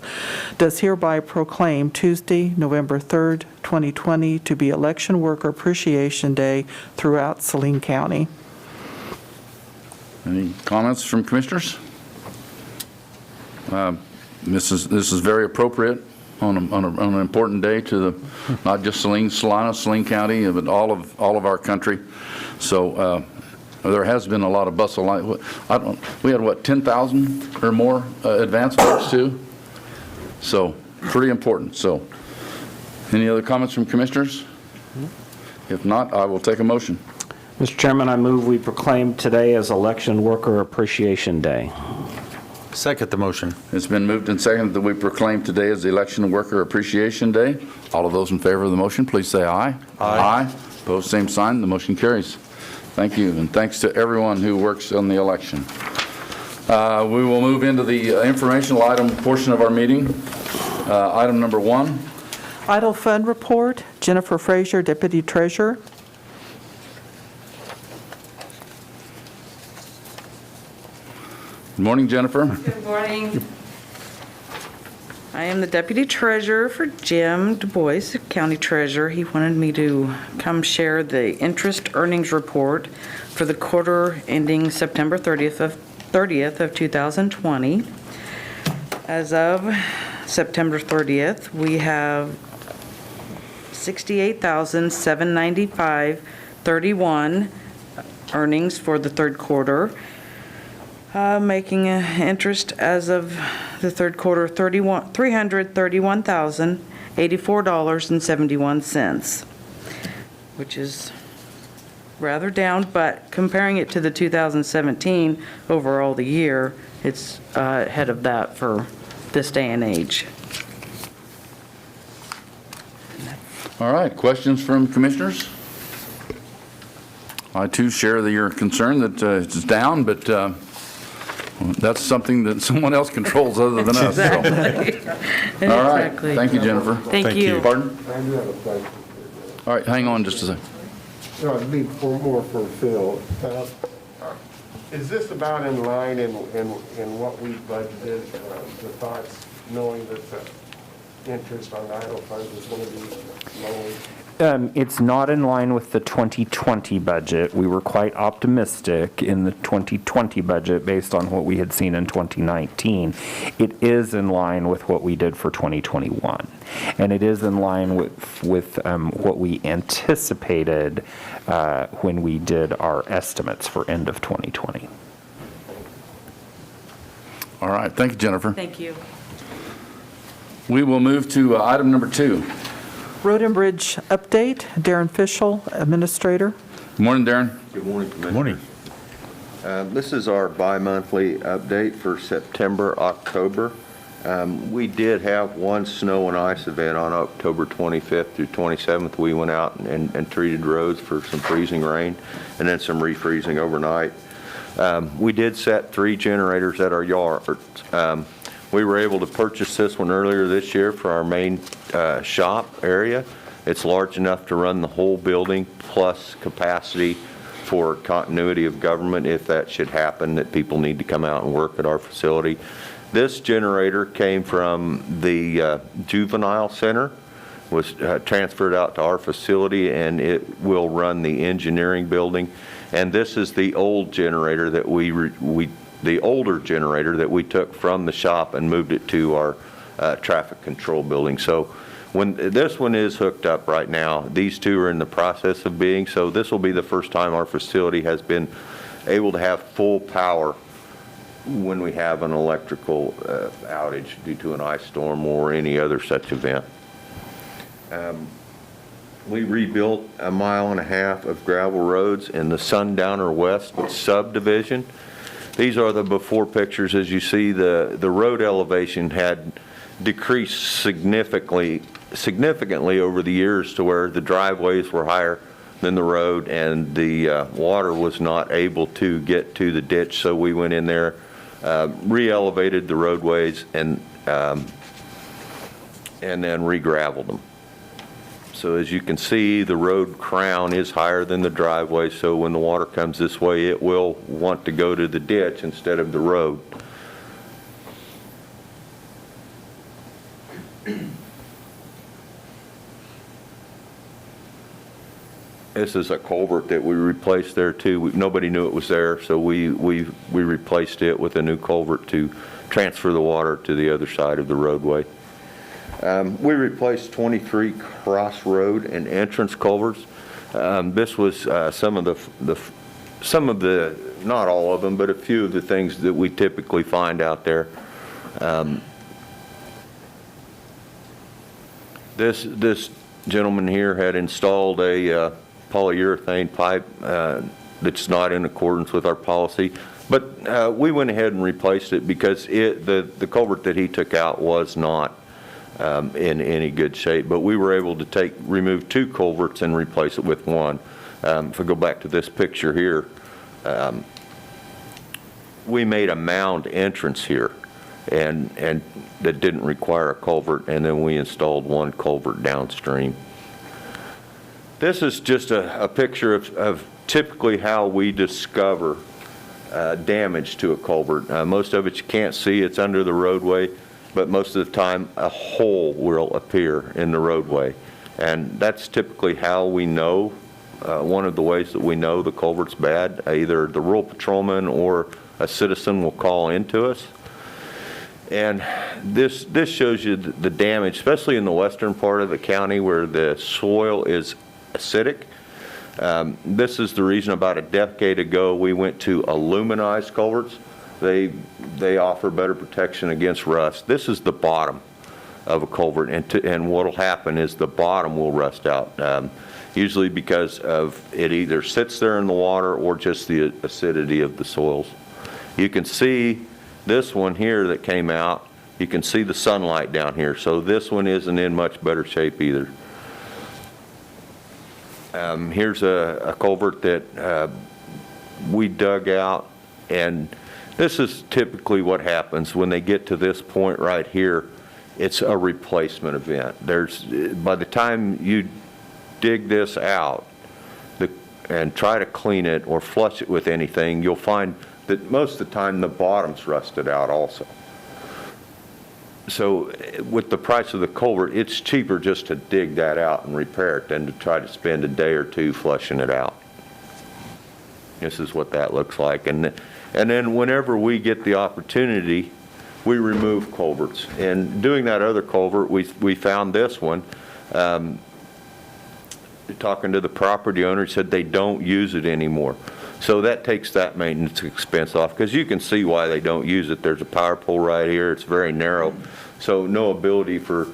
does hereby proclaim Tuesday, November 3rd, 2020 to be Election Worker Appreciation Day throughout Saline County. Any comments from commissioners? This is very appropriate on an important day to the not just Saline County, but all of our country. So there has been a lot of bustle. We had what, 10,000 or more advance votes too. So pretty important. So any other comments from commissioners? If not, I will take a motion. Mr. Chairman, I move we proclaim today as Election Worker Appreciation Day. Second the motion. It's been moved and seconded that we proclaim today as the Election Worker Appreciation Day. All of those in favor of the motion, please say aye. Aye. Opposed, same sign. The motion carries. Thank you, and thanks to everyone who works on the election. We will move into the informational item portion of our meeting. Item number 1. Idle Fund Report, Jennifer Frazier, Deputy Treasurer. Good morning, Jennifer. Good morning. I am the Deputy Treasurer for Jim Du Bois, County Treasurer. He wanted me to come share the interest earnings report for the quarter ending September 30th of 2020. As of September 30th, we have $68,795.31 earnings for the third quarter. Making interest as of the third quarter, $331,084.71, which is rather down, but comparing it to the 2017 overall the year, it's ahead of that for this day and age. All right, questions from commissioners? I too share your concern that it's down, but that's something that someone else controls other than us. So. All right, Exactly. thank you, Jennifer. Thank you. Pardon? I do have a question. All right, hang on just a second. No, it'd be more for Phil. Is this about in line in what we budgeted, the thoughts, knowing that the interest on idle funds is going to be low? It's not in line with the 2020 budget. We were quite optimistic in the 2020 budget based on what we had seen in 2019. It is in line with what we did for 2021. And it is in line with what we anticipated when we did our estimates for end of 2020. All right, thank you, Jennifer. Thank you. We will move to item number 2. Road and Bridge Update, Darren Fischel, Administrator. Good morning, Darren. Good morning, Commissioner. Morning. This is our bi-monthly update for September, October. We did have one snow and ice event on October 25th through 27th. We went out and treated roads for some freezing rain and then some refreezing overnight. We did set 3 generators at our yards. We were able to purchase this one earlier this year for our main shop area. It's large enough to run the whole building, plus capacity for continuity of government if that should happen, that people need to come out and work at our facility. This generator came from the juvenile center, was transferred out to our facility, and it will run the engineering building. And this is the old generator that the older generator that we took from the shop and moved it to our traffic control building. So when this one is hooked up right now, these 2 are in the process of being, so this will be the first time our facility has been able to have full power when we have an electrical outage due to an ice storm or any other such event. We rebuilt 1.5 miles of gravel roads in the Sundowner West subdivision. These are the before pictures. As you see, the road elevation had decreased significantly over the years to where the driveways were higher than the road, and the water was not able to get to the ditch. So we went in there, re-elevated the roadways, and then re-graveled them. So as you can see, the road crown is higher than the driveway, so when the water comes this way, it will want to go to the ditch instead of the road. This is a culvert that we replaced there too. Nobody knew it was there, so we replaced it with a new culvert to transfer the water to the other side of the roadway. We replaced 23 crossroad and entrance culverts. This was some of the, not all of them, but a few of the things that we typically find out there. This gentleman here had installed a polyurethane pipe that's not in accordance with our policy, but we went ahead and replaced it because the culvert that he took out was not in any good shape. But we were able to remove 2 culverts and replace it with one. If I go back to this picture here, we made a mound entrance here, and that didn't require a culvert, and then we installed one culvert downstream. This is just a picture of typically how we discover damage to a culvert. Most of it you can't see, it's under the roadway, but most of the time a hole will appear in the roadway. And that's typically how we know, one of the ways that we know the culvert's bad. Either the rural patrolman or a citizen will call into us. And this shows you the damage, especially in the western part of the county where the soil is acidic. This is the reason about a decade ago we went to aluminized culverts. They offer better protection against rust. This is the bottom of a culvert, and what will happen is the bottom will rust out, usually because of it either sits there in the water or just the acidity of the soils. You can see this one here that came out. You can see the sunlight down here, so this one isn't in much better shape either. Here's a culvert that we dug out, and this is typically what happens when they get to this point right here. It's a replacement event. By the time you dig this out and try to clean it or flush it with anything, you'll find that most of the time the bottom's rusted out also. So with the price of the culvert, it's cheaper just to dig that out and repair it than to try to spend a day or two flushing it out. This is what that looks like. And then whenever we get the opportunity, we remove culverts. And doing that other culvert, we found this one. Talking to the property owner, he said they don't use it anymore. So that takes that maintenance expense off, because you can see why they don't use it. There's a power pole right here. It's very narrow. So no ability for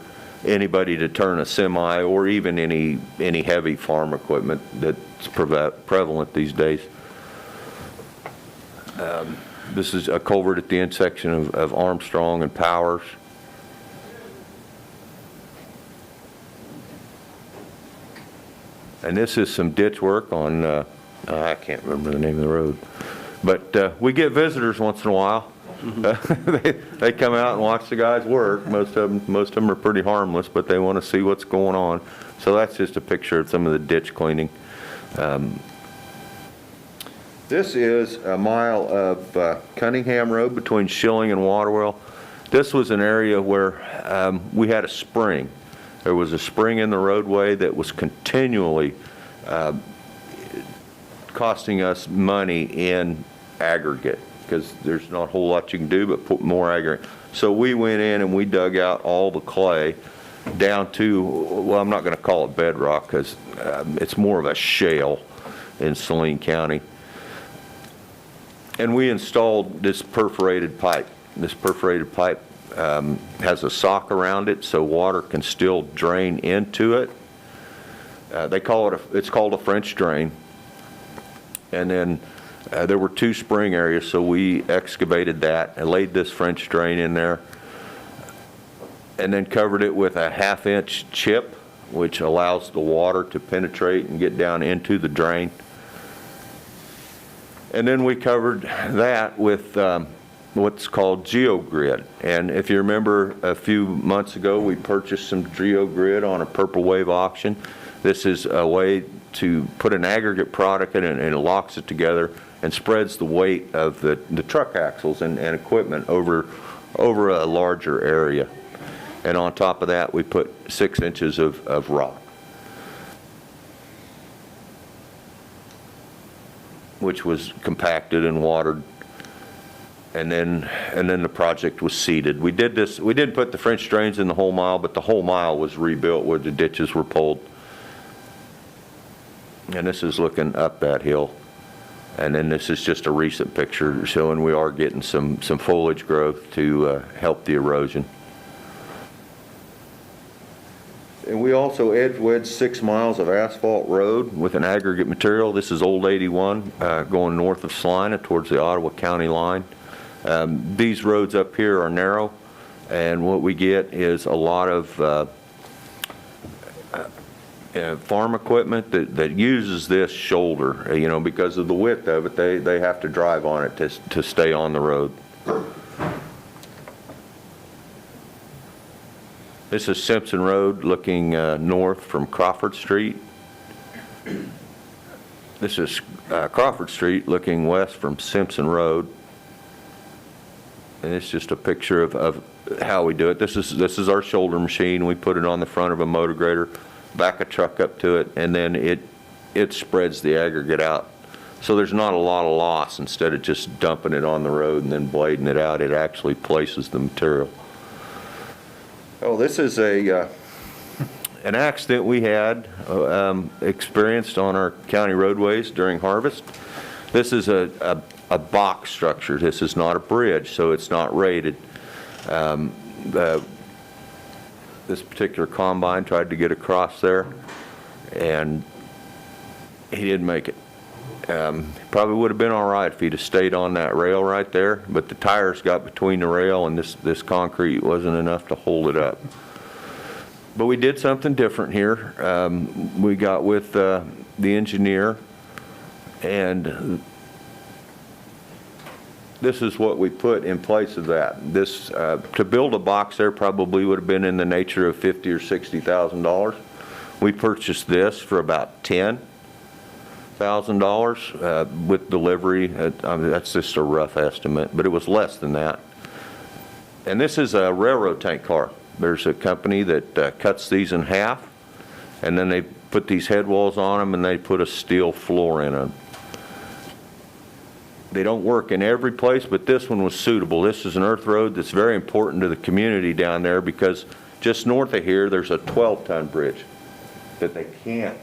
anybody to turn a semi or even any heavy farm equipment that's prevalent these days. This is a culvert at the intersection of Armstrong and Powers. And this is some ditch work on, I can't remember the name of the road. But we get visitors once in a while. They come out and watch the guys work. Most of them are pretty harmless, but they want to see what's going on. So that's just a picture of some of the ditch cleaning. This is a mile of Cunningham Road between Schilling and Waterwell. This was an area where we had a spring. There was a spring in the roadway that was continually costing us money in aggregate, because there's not a whole lot you can do but put more aggregate. So we went in and we dug out all the clay down to, well, I'm not going to call it bedrock because it's more of a shale in Saline County. And we installed this perforated pipe. This perforated pipe has a sock around it so water can still drain into it. It's called a French drain. And then there were two spring areas, so we excavated that and laid this French drain in there, and then covered it with a 1/2-inch chip, which allows the water to penetrate and get down into the drain. And then we covered that with what's called GeoGrid. And if you remember, a few months ago, we purchased some GeoGrid on a Purple Wave auction. This is a way to put an aggregate product in it, and it locks it together and spreads the weight of the truck axles and equipment over a larger area. And on top of that, we put 6 inches of rock, which was compacted and watered, and then the project was seeded. We did put the French drains in the whole mile, but the whole mile was rebuilt where the ditches were pulled. And this is looking up that hill. And then this is just a recent picture showing we are getting some foliage growth to help the erosion. And we also edge wedged 6 miles of asphalt road with an aggregate material. This is Old 81 going north of Salina towards the Ottawa County line. These roads up here are narrow, and what we get is a lot of farm equipment that uses this shoulder, because of the width of it, they have to drive on it to stay on the road. This is Simpson Road looking north from Crawford Street. This is Crawford Street looking west from Simpson Road. And it's just a picture of how we do it. This is our shoulder machine. We put it on the front of a motor grader, back a truck up to it, and then it spreads the aggregate out. So there's not a lot of loss. Instead of just dumping it on the road and then blading it out, it actually places the material. Oh, this is an accident we had experienced on our county roadways during harvest. This is a box structure. This is not a bridge, so it's not rated. This particular combine tried to get across there, and he didn't make it. Probably would have been all right if he'd have stayed on that rail right there, but the tires got between the rail and this concrete wasn't enough to hold it up. But we did something different here. We got with the engineer, and this is what we put in place of that. This to build a box there probably would have been in the nature of $50,000 or $60,000. We purchased this for about $10,000 with delivery. That's just a rough estimate, but it was less than that. And this is a railroad tank car. There's a company that cuts these in half, and then they put these head walls on them, and they put a steel floor in them. They don't work in every place, but this one was suitable. This is an earth road that's very important to the community down there, because just north of here, there's a 12-ton bridge that they can't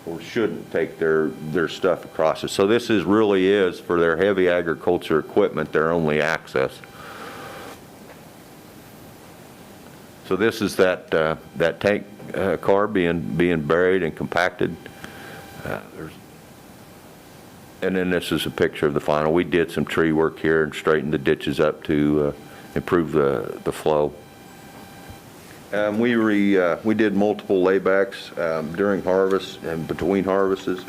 or shouldn't take their stuff across it. So this really is, for their heavy agriculture equipment, their only access. So this is that tank car being buried and compacted. And then this is a picture of the final. We did some tree work here and straightened the ditches up to improve the flow. We did multiple laybacks during harvest and between harvests,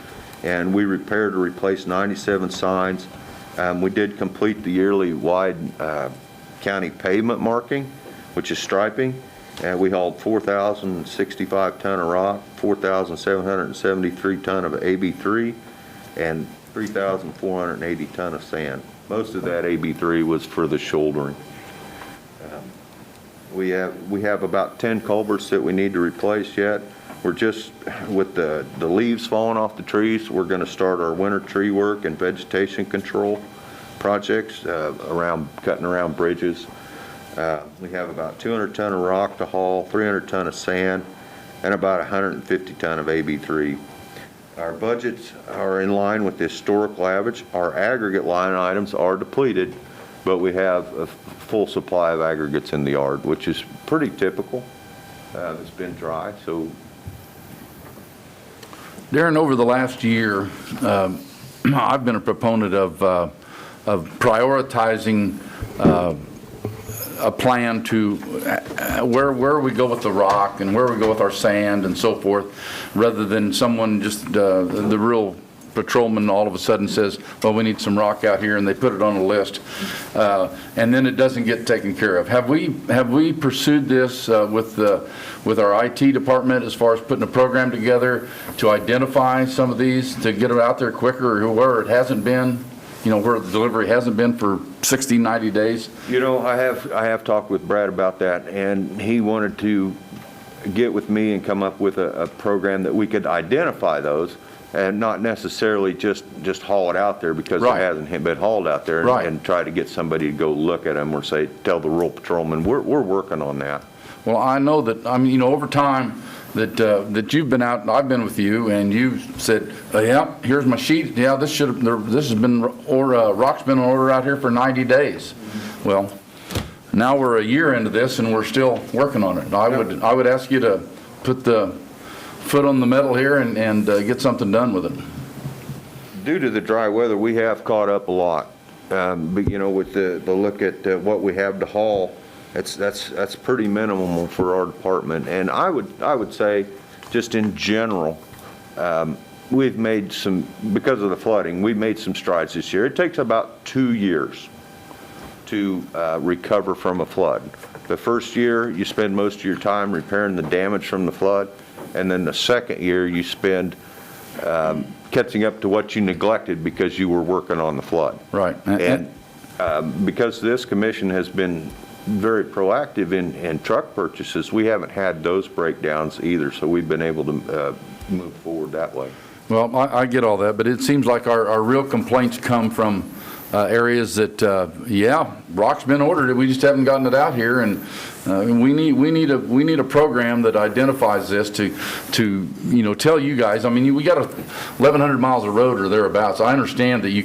and we repaired or replaced 97 signs. We did complete the yearly wide county pavement marking, which is striping. And we hauled 4,065 ton of rock, 4,773 ton of AB3, and 3,480 ton of sand. Most of that AB3 was for the shouldering. We have about 10 culverts that we need to replace yet. We're just, with the leaves falling off the trees, we're going to start our winter tree work and vegetation control projects cutting around bridges. We have about 200 ton of rock to haul, 300 ton of sand, and about 150 ton of AB3. Our budgets are in line with the historical average. Our aggregate line items are depleted, but we have a full supply of aggregates in the yard, which is pretty typical. It's been dry, so. Darren, over the last year, I've been a proponent of prioritizing a plan to where we go with the rock and where we go with our sand and so forth, rather than someone just the real patrolman all of a sudden says, well, we need some rock out here, and they put it on a list, and then it doesn't get taken care of. Have we pursued this with our IT department as far as putting a program together to identify some of these, to get it out there quicker, or where it hasn't been, where the delivery hasn't been for 60, 90 days? I have talked with Brad about that, and he wanted to get with me and come up with a program that we could identify those and not necessarily just haul it out there because Right. it hasn't been hauled out there, Right. and try to get somebody to go look at them or tell the rural patrolman, we're working on that. Well, I know that, over time that you've been out, and I've been with you, and you said, yeah, here's my sheet. Yeah, this has been, rock's been on order out here for 90 days. Well, now we're a year into this, and we're still working on it. I would ask you to put the foot on the metal here and get something done with it. Due to the dry weather, we have caught up a lot. But with the look at what we have to haul, that's pretty minimal for our department. And I would say just in general, we've made some, because of the flooding, we've made some strides this year. It takes about 2 years to recover from a flood. The first year, you spend most of your time repairing the damage from the flood, and then the second year, you spend catching up to what you neglected because you were working on the flood. Right. And because this commission has been very proactive in truck purchases, we haven't had those breakdowns either, so we've been able to move forward that way. Well, I get all that, but it seems like our real complaints come from areas that, yeah, rock's been ordered, we just haven't gotten it out here, and we need a program that identifies this to tell you guys. I mean, we got 1,100 miles of road or thereabouts. I understand that you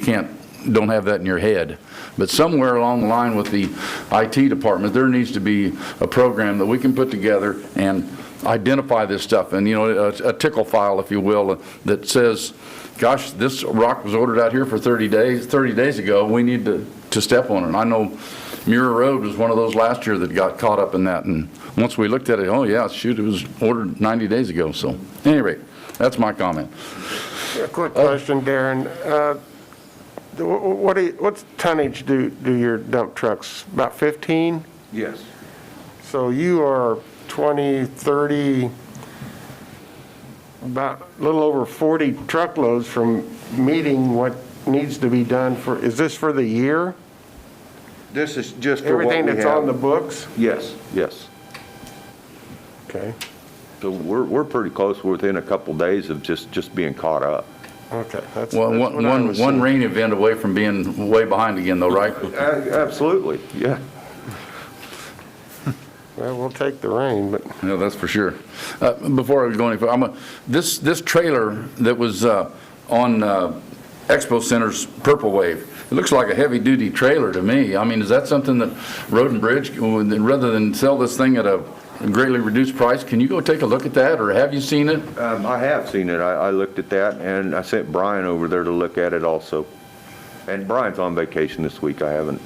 don't have that in your head, but somewhere along the line with the IT department, there needs to be a program that we can put together and identify this stuff, and a tickle file, if you will, that says, gosh, this rock was ordered out here for 30 days ago. We need to step on it. And I know Muir Road was one of those last year that got caught up in that. And once we looked at it, oh yeah, shoot, it was ordered 90 days ago. So at any rate, that's my comment. A quick question, Darren. What tonnage do your dump trucks? About 15? Yes. So you are 20, 30, about a little over 40 truckloads from meeting what needs to be done is this for the year? This is just for what we have. Everything that's on the books? Yes, yes. Okay, So we're pretty close, within a couple days of just being caught up. okay. That's Well, what I was one seeing. rain event away from being way behind again, though, right? Absolutely, yeah. Well, we'll take the rain, but Yeah, that's for sure. Before I go any further, this trailer that was on Expo Center's Purple Wave, it looks like a heavy-duty trailer to me. I mean, is that something that Road and Bridge, rather than sell this thing at a greatly reduced price, can you go take a look at that, or have you seen it? I have seen it. I looked at that, and I sent Brian over there to look at it also. And Brian's on vacation this week. I haven't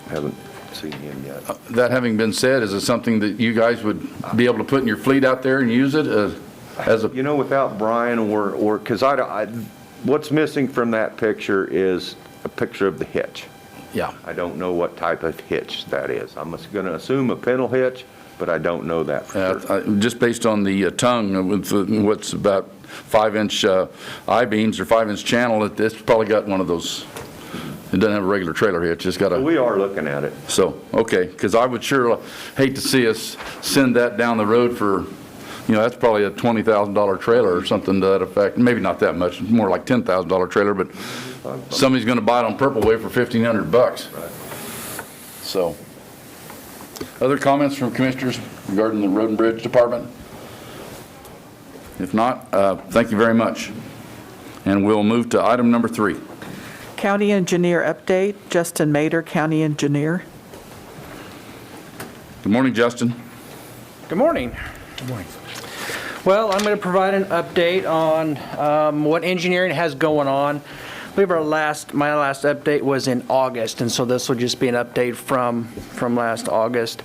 seen him yet. That having been said, is it something that you guys would be able to put in your fleet out there and use it as a... Without Brian or because what's missing from that picture is a picture of the hitch. Yeah. I don't know what type of hitch that is. I'm going to assume a pintle hitch, but I don't know that for sure. Just based on the tongue, with what's about 5-inch I-beams or 5-inch channel, it's probably got one of those. It doesn't have a regular trailer hitch. It's got a... We are looking at it. So, okay, because I would sure hate to see us send that down the road for, that's probably a $20,000 trailer or something to that effect. Maybe not that much, more like $10,000 trailer, but somebody's going to buy it on Purple Wave for $1,500. Right. So, other comments from commissioners regarding the Road and Bridge Department? If not, thank you very much. And we'll move to item number 3. County Engineer Update, Justin Mader, County Engineer. Good morning, Justin. Good morning. Good morning. Well, I'm going to provide an update on what engineering has going on. I believe my last update was in August, and so this will just be an update from last August.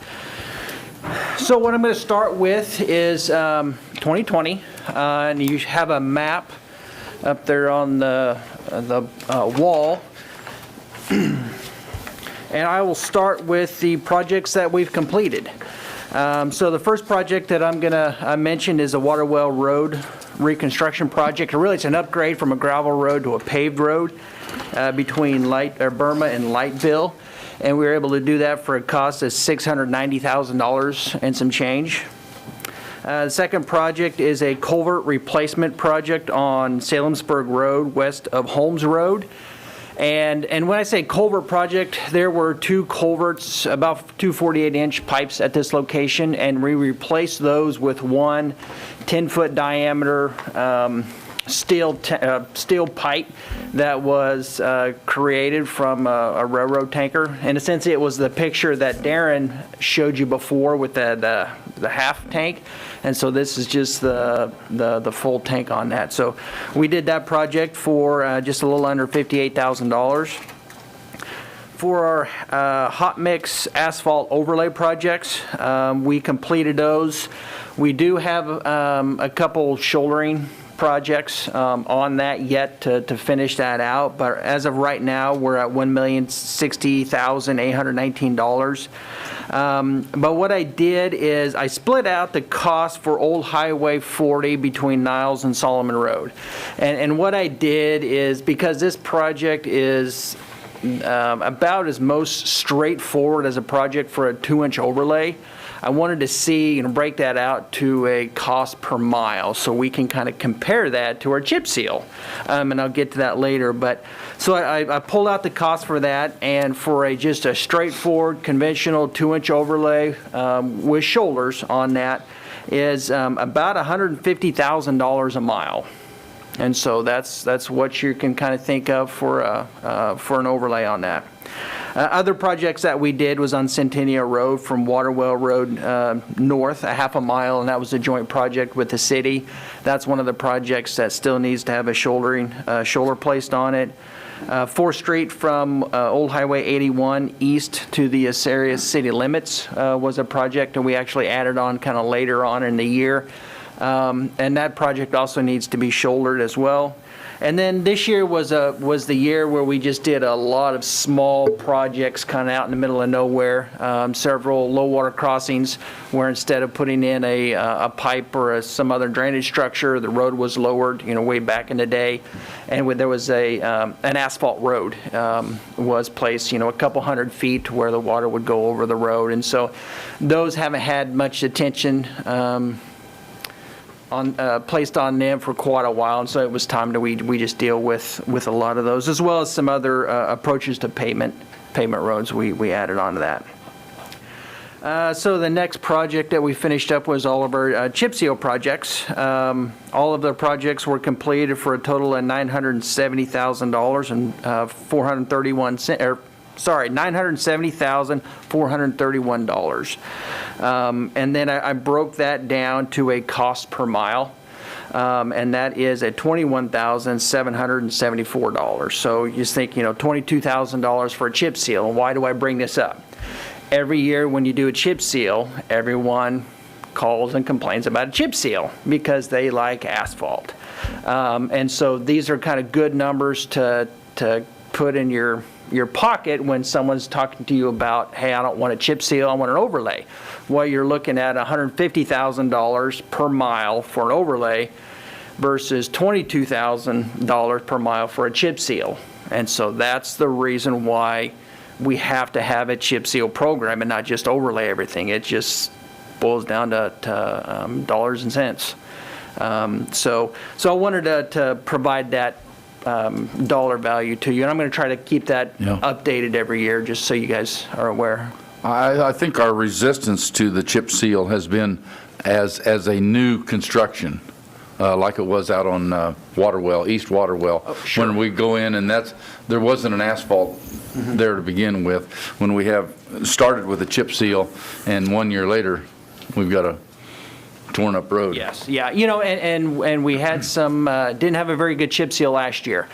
So what I'm going to start with is 2020, and you have a map up there on the wall. And I will start with the projects that we've completed. So the first project that I'm going to mention is the Waterwell Road reconstruction project. Really, it's an upgrade from a gravel road to a paved road between Burma and Lightville. And we were able to do that for a cost of $690,000 and some change. The second project is a culvert replacement project on Salemsburg Road, west of Holmes Road. And when I say culvert project, there were 2 culverts, about 2 48-inch pipes at this location, and we replaced those with one 10-foot diameter steel pipe that was created from a railroad tanker. In a sense, it was the picture that Darren showed you before with the half tank. And so this is just the full tank on that. So we did that project for just a little under $58,000. For our hot mix asphalt overlay projects, we completed those. We do have a couple shouldering projects on that yet to finish that out, but as of right now, we're at $1,060,819. But what I did is I split out the cost for Old Highway 40 between Niles and Solomon Road. And what I did is, because this project is about as most straightforward as a project for a 2-inch overlay, I wanted to see and break that out to a cost per mile so we can kind of compare that to our chip seal. And I'll get to that later. But so I pulled out the cost for that, and for just a straightforward conventional 2-inch overlay with shoulders on that is about $150,000 a mile. And so that's what you can kind of think of for an overlay on that. Other projects that we did was on Centennial Road from Waterwell Road north, a half a mile, and that was a joint project with the city. That's one of the projects that still needs to have a shoulder placed on it. 4th Street from Old Highway 81 east to the Assyria city limits was a project that we actually added on kind of later on in the year. And that project also needs to be shouldered as well. And then this year was the year where we just did a lot of small projects kind of out in the middle of nowhere. Several low water crossings where instead of putting in a pipe or some other drainage structure, the road was lowered, way back in the day. And there was an asphalt road was placed, a couple hundred feet where the water would go over the road. And so those haven't had much attention placed on them for quite a while, and so it was time that we just deal with a lot of those, as well as some other approaches to pavement roads we added on to that. So the next project that we finished up was all of our chip seal projects. All of the projects were completed for a total of $970,000 and $970,431. And then I broke that down to a cost per mile, and that is at $21,774. So you just think, $22,000 for a chip seal. And why do I bring this up? Every year when you do a chip seal, everyone calls and complains about a chip seal because they like asphalt. And so these are kind of good numbers to put in your pocket when someone's talking to you about, hey, I don't want a chip seal, I want an overlay. Well, you're looking at $150,000 per mile for an overlay versus $22,000 per mile for a chip seal. And so that's the reason why we have to have a chip seal program and not just overlay everything. It just boils down to dollars and cents. So I wanted to provide that dollar value to you, and I'm going to try to keep that updated every year just so you guys are aware. I think our resistance to the chip seal has been as a new construction, like it was out on East Waterwell. Oh, sure. When we go in, and there wasn't an asphalt there to begin with. When we have started with a chip seal, and 1 year later, we've got a torn up road. Yes, yeah, and we had some, didn't have a very good chip seal last year.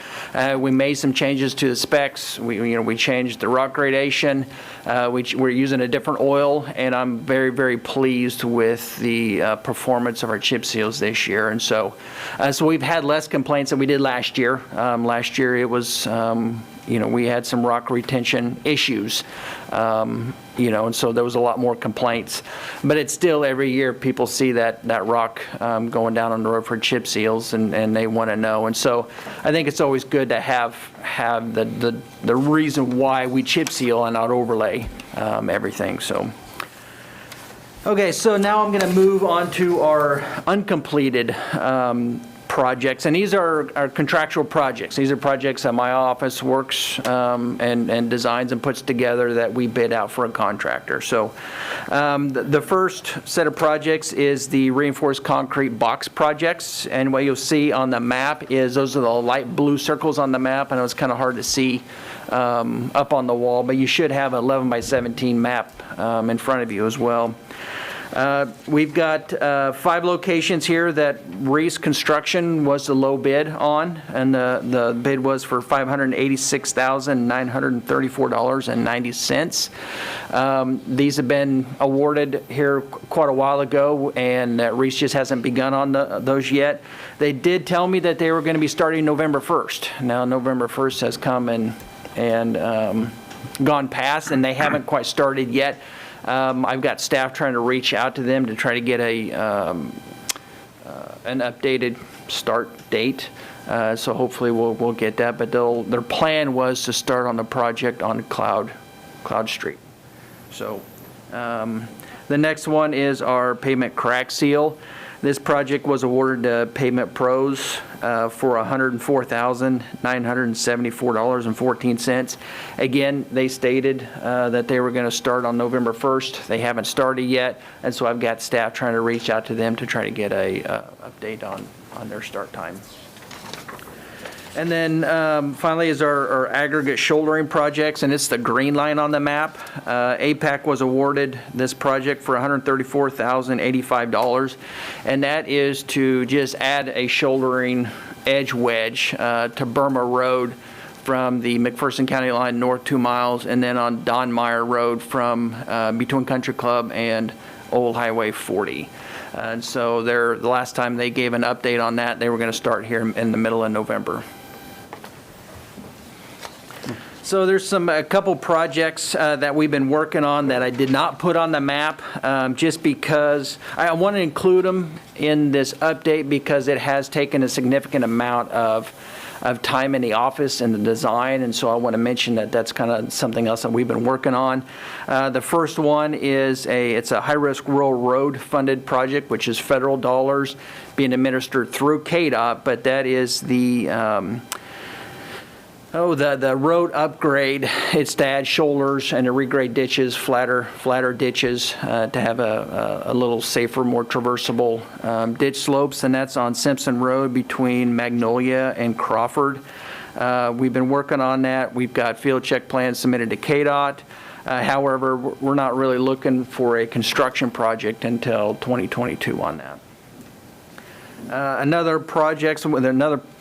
We made some changes to the specs. We changed the rock gradation. We're using a different oil, and I'm very, very pleased with the performance of our chip seals this year. And so we've had less complaints than we did last year. Last year it was, we had some rock retention issues. And so there was a lot more complaints. But it's still every year people see that rock going down on the road for chip seals, and they want to know. And so I think it's always good to have the reason why we chip seal and not overlay everything. So. Okay, so now I'm going to move on to our uncompleted projects, and these are our contractual projects. These are projects that my office works and designs and puts together that we bid out for a contractor. So the first set of projects is the reinforced concrete box projects, and what you'll see on the map is those are the light blue circles on the map. I know it's kind of hard to see up on the wall, but you should have an 11 by 17 map in front of you as well. We've got 5 locations here that Reese Construction was the low bid on, and the bid was for $586,934.90. These have been awarded here quite a while ago, and Reese just hasn't begun on those yet. They did tell me that they were going to be starting November 1st. Now, November 1st has come and gone past, and they haven't quite started yet. I've got staff trying to reach out to them to try to get an updated start date. So hopefully we'll get that. But their plan was to start on the project on Cloud Street. So the next one is our pavement crack seal. This project was awarded to Pavement Pros for $104,974.14. Again, they stated that they were going to start on November 1st. They haven't started yet, and so I've got staff trying to reach out to them to try to get a update on their start time. And then finally is our aggregate shouldering projects, and it's the green line on the map. APAC was awarded this project for $134,085, and that is to just add a shouldering edge wedge to Burma Road from the McPherson County line north 2 miles, and then on Don Meyer Road from between Country Club and Old Highway 40. And so the last time they gave an update on that, they were going to start here in the middle of November. So there's a couple projects that we've been working on that I did not put on the map, just because I want to include them in this update because it has taken a significant amount of time in the office and the design, and so I want to mention that that's kind of something else that we've been working on. The first one is it's a high-risk rural road funded project, which is federal dollars being administered through KDOT, but that is the road upgrade. It's to add shoulders and to regrade ditches, flatter ditches, to have a little safer, more traversable ditch slopes, and that's on Simpson Road between Magnolia and Crawford. We've been working on that. We've got field check plans submitted to KDOT. However, we're not really looking for a construction project until 2022 on that. Another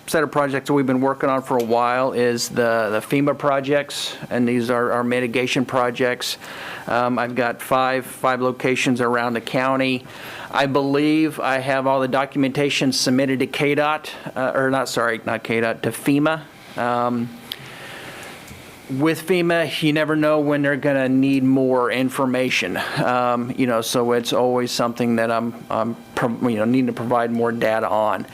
set of projects that we've been working on for a while is the FEMA projects, and these are our mitigation projects. I've got five locations around the county. I believe I have all the documentation submitted to KDOT, to FEMA. With FEMA, you never know when they're going to need more information, so it's always something that I'm needing to provide more data on.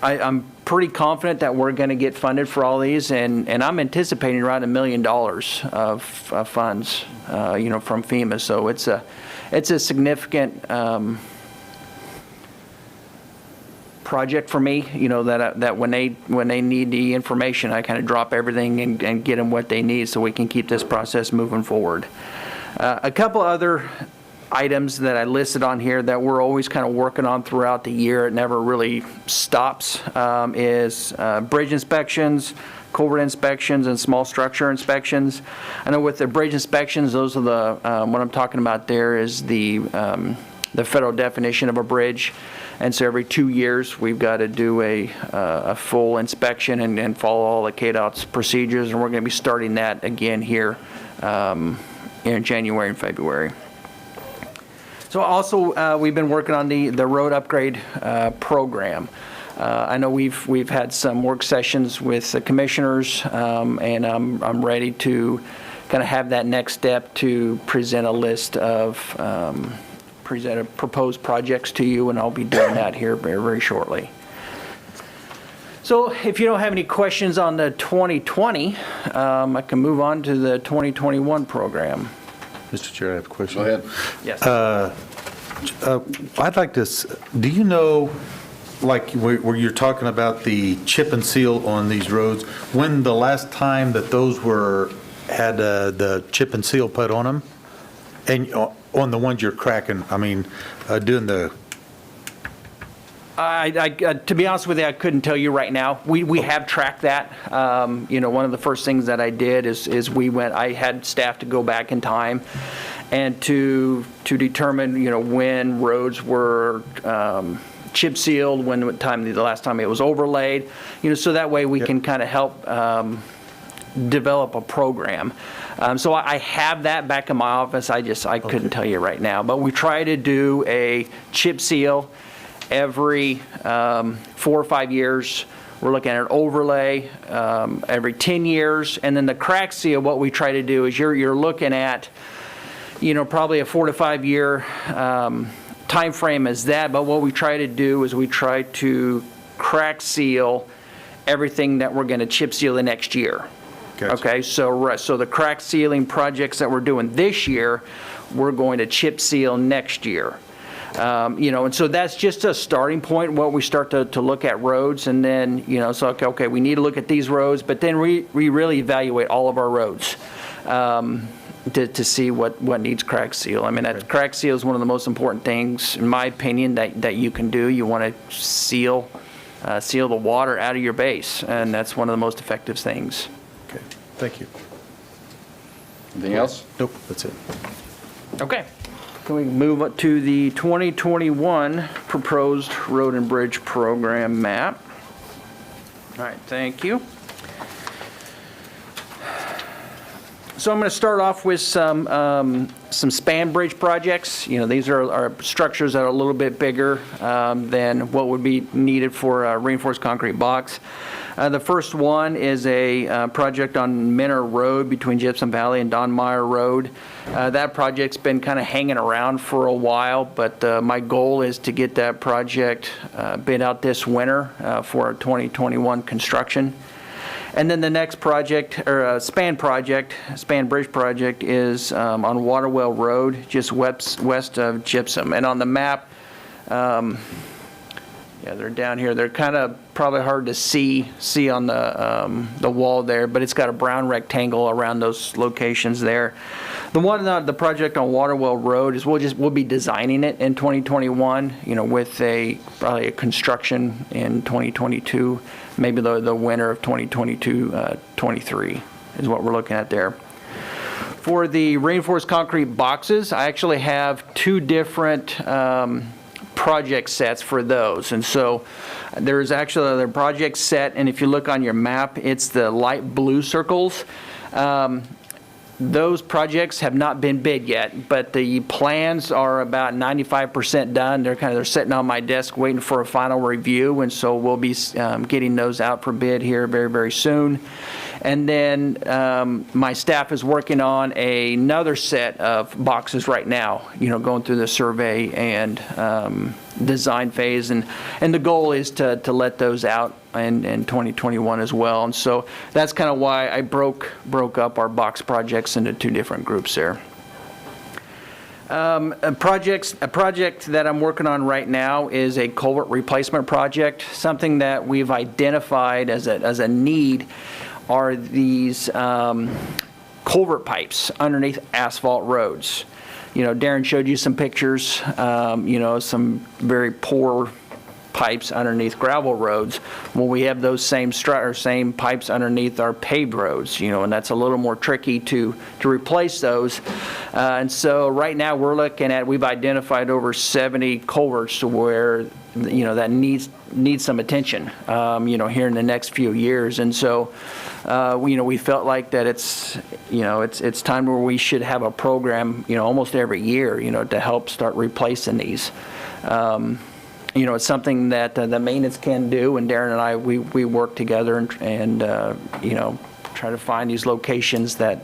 I'm pretty confident that we're going to get funded for all these, and I'm anticipating around $1 million of funds, from FEMA. So it's a significant project for me. That when they need the information, I kind of drop everything and get them what they need, so we can keep this process moving forward. A couple other items that I listed on here that we're always kind of working on throughout the year, it never really stops, is bridge inspections, culvert inspections, and small structure inspections. I know with the bridge inspections, those are what I'm talking about there is the federal definition of a bridge. And so every 2 years, we've got to do a full inspection and follow all the KDOT's procedures, and we're going to be starting that again here in January and February. So also, we've been working on the road upgrade program. I know we've had some work sessions with the commissioners, and I'm ready to kind of have that next step to present a list of proposed projects to you, and I'll be doing that here very, very shortly. So if you don't have any questions on the 2020, I can move on to the 2021 program. Mr. Chair, I have a question. Go ahead. Yes. I'd like to, do you know, like where you're talking about the chip and seal on these roads, when the last time that those had the chip and seal put on them? And on the ones you're cracking, doing the To be honest with you, I couldn't tell you right now. We have tracked that. One of the first things that I did is I had staff to go back in time and to determine, when roads were chip sealed, the last time it was overlaid, so that way we can kind of help develop a program. So I have that back in my office. I couldn't tell you right now, but we try to do a chip seal every 4 or 5 years. We're looking at an overlay every 10 years. And then the crack seal, what we try to do is you're looking at, probably a 4 to 5 year time frame as that. But what we try to do is we try to crack seal everything that we're going to chip seal the next year. Gotcha. Okay, so the crack sealing projects that we're doing this year, we're going to chip seal next year. And so that's just a starting point, what we start to look at roads, and then, okay, we need to look at these roads, but then we really evaluate all of our roads to see what needs crack seal. I mean, that crack seal is one of the most important things, in my opinion, that you can do. You want to seal the water out of your base, and that's one of the most effective things. Okay, thank you. Anything else? Nope, that's it. Okay. Can we move up to the 2021 proposed road and bridge program map? All right, thank you. So I'm going to start off with some span bridge projects. These are structures that are a little bit bigger than what would be needed for a reinforced concrete box. The first one is a project on Minner Road between Gypsum Valley and Don Meyer Road. That project's been kind of hanging around for a while, but my goal is to get that project bid out this winter for a 2021 construction. And then the next project, or span bridge project, is on Waterwell Road, just west of Gypsum. And on the map, they're down here. They're kind of probably hard to see on the wall there, but it's got a brown rectangle around those locations there. The project on Waterwell Road is we'll be designing it in 2021, with probably a construction in 2022, maybe the winter of 2022-23 is what we're looking at there. For the reinforced concrete boxes, I actually have two different project sets for those. And so there's actually a project set, and if you look on your map, it's the light blue circles. Those projects have not been bid yet, but the plans are about 95% done. They're sitting on my desk waiting for a final review, and so we'll be getting those out for bid here very, very soon. And then my staff is working on another set of boxes right now, going through the survey and design phase, and the goal is to let those out in 2021 as well. And so that's kind of why I broke up our box projects into two different groups there. A project that I'm working on right now is a culvert replacement project. Something that we've identified as a need are these culvert pipes underneath asphalt roads. Darren showed you some pictures, some very poor pipes underneath gravel roads. Well, we have those same pipes underneath our paved roads, and that's a little more tricky to replace those. And so right now we've identified over 70 culverts to where, that needs some attention, here in the next few years. And so, we felt like that it's time where we should have a program, almost every year, to help start replacing these. It's something that the maintenance can do, and Darren and I, we work together and try to find these locations that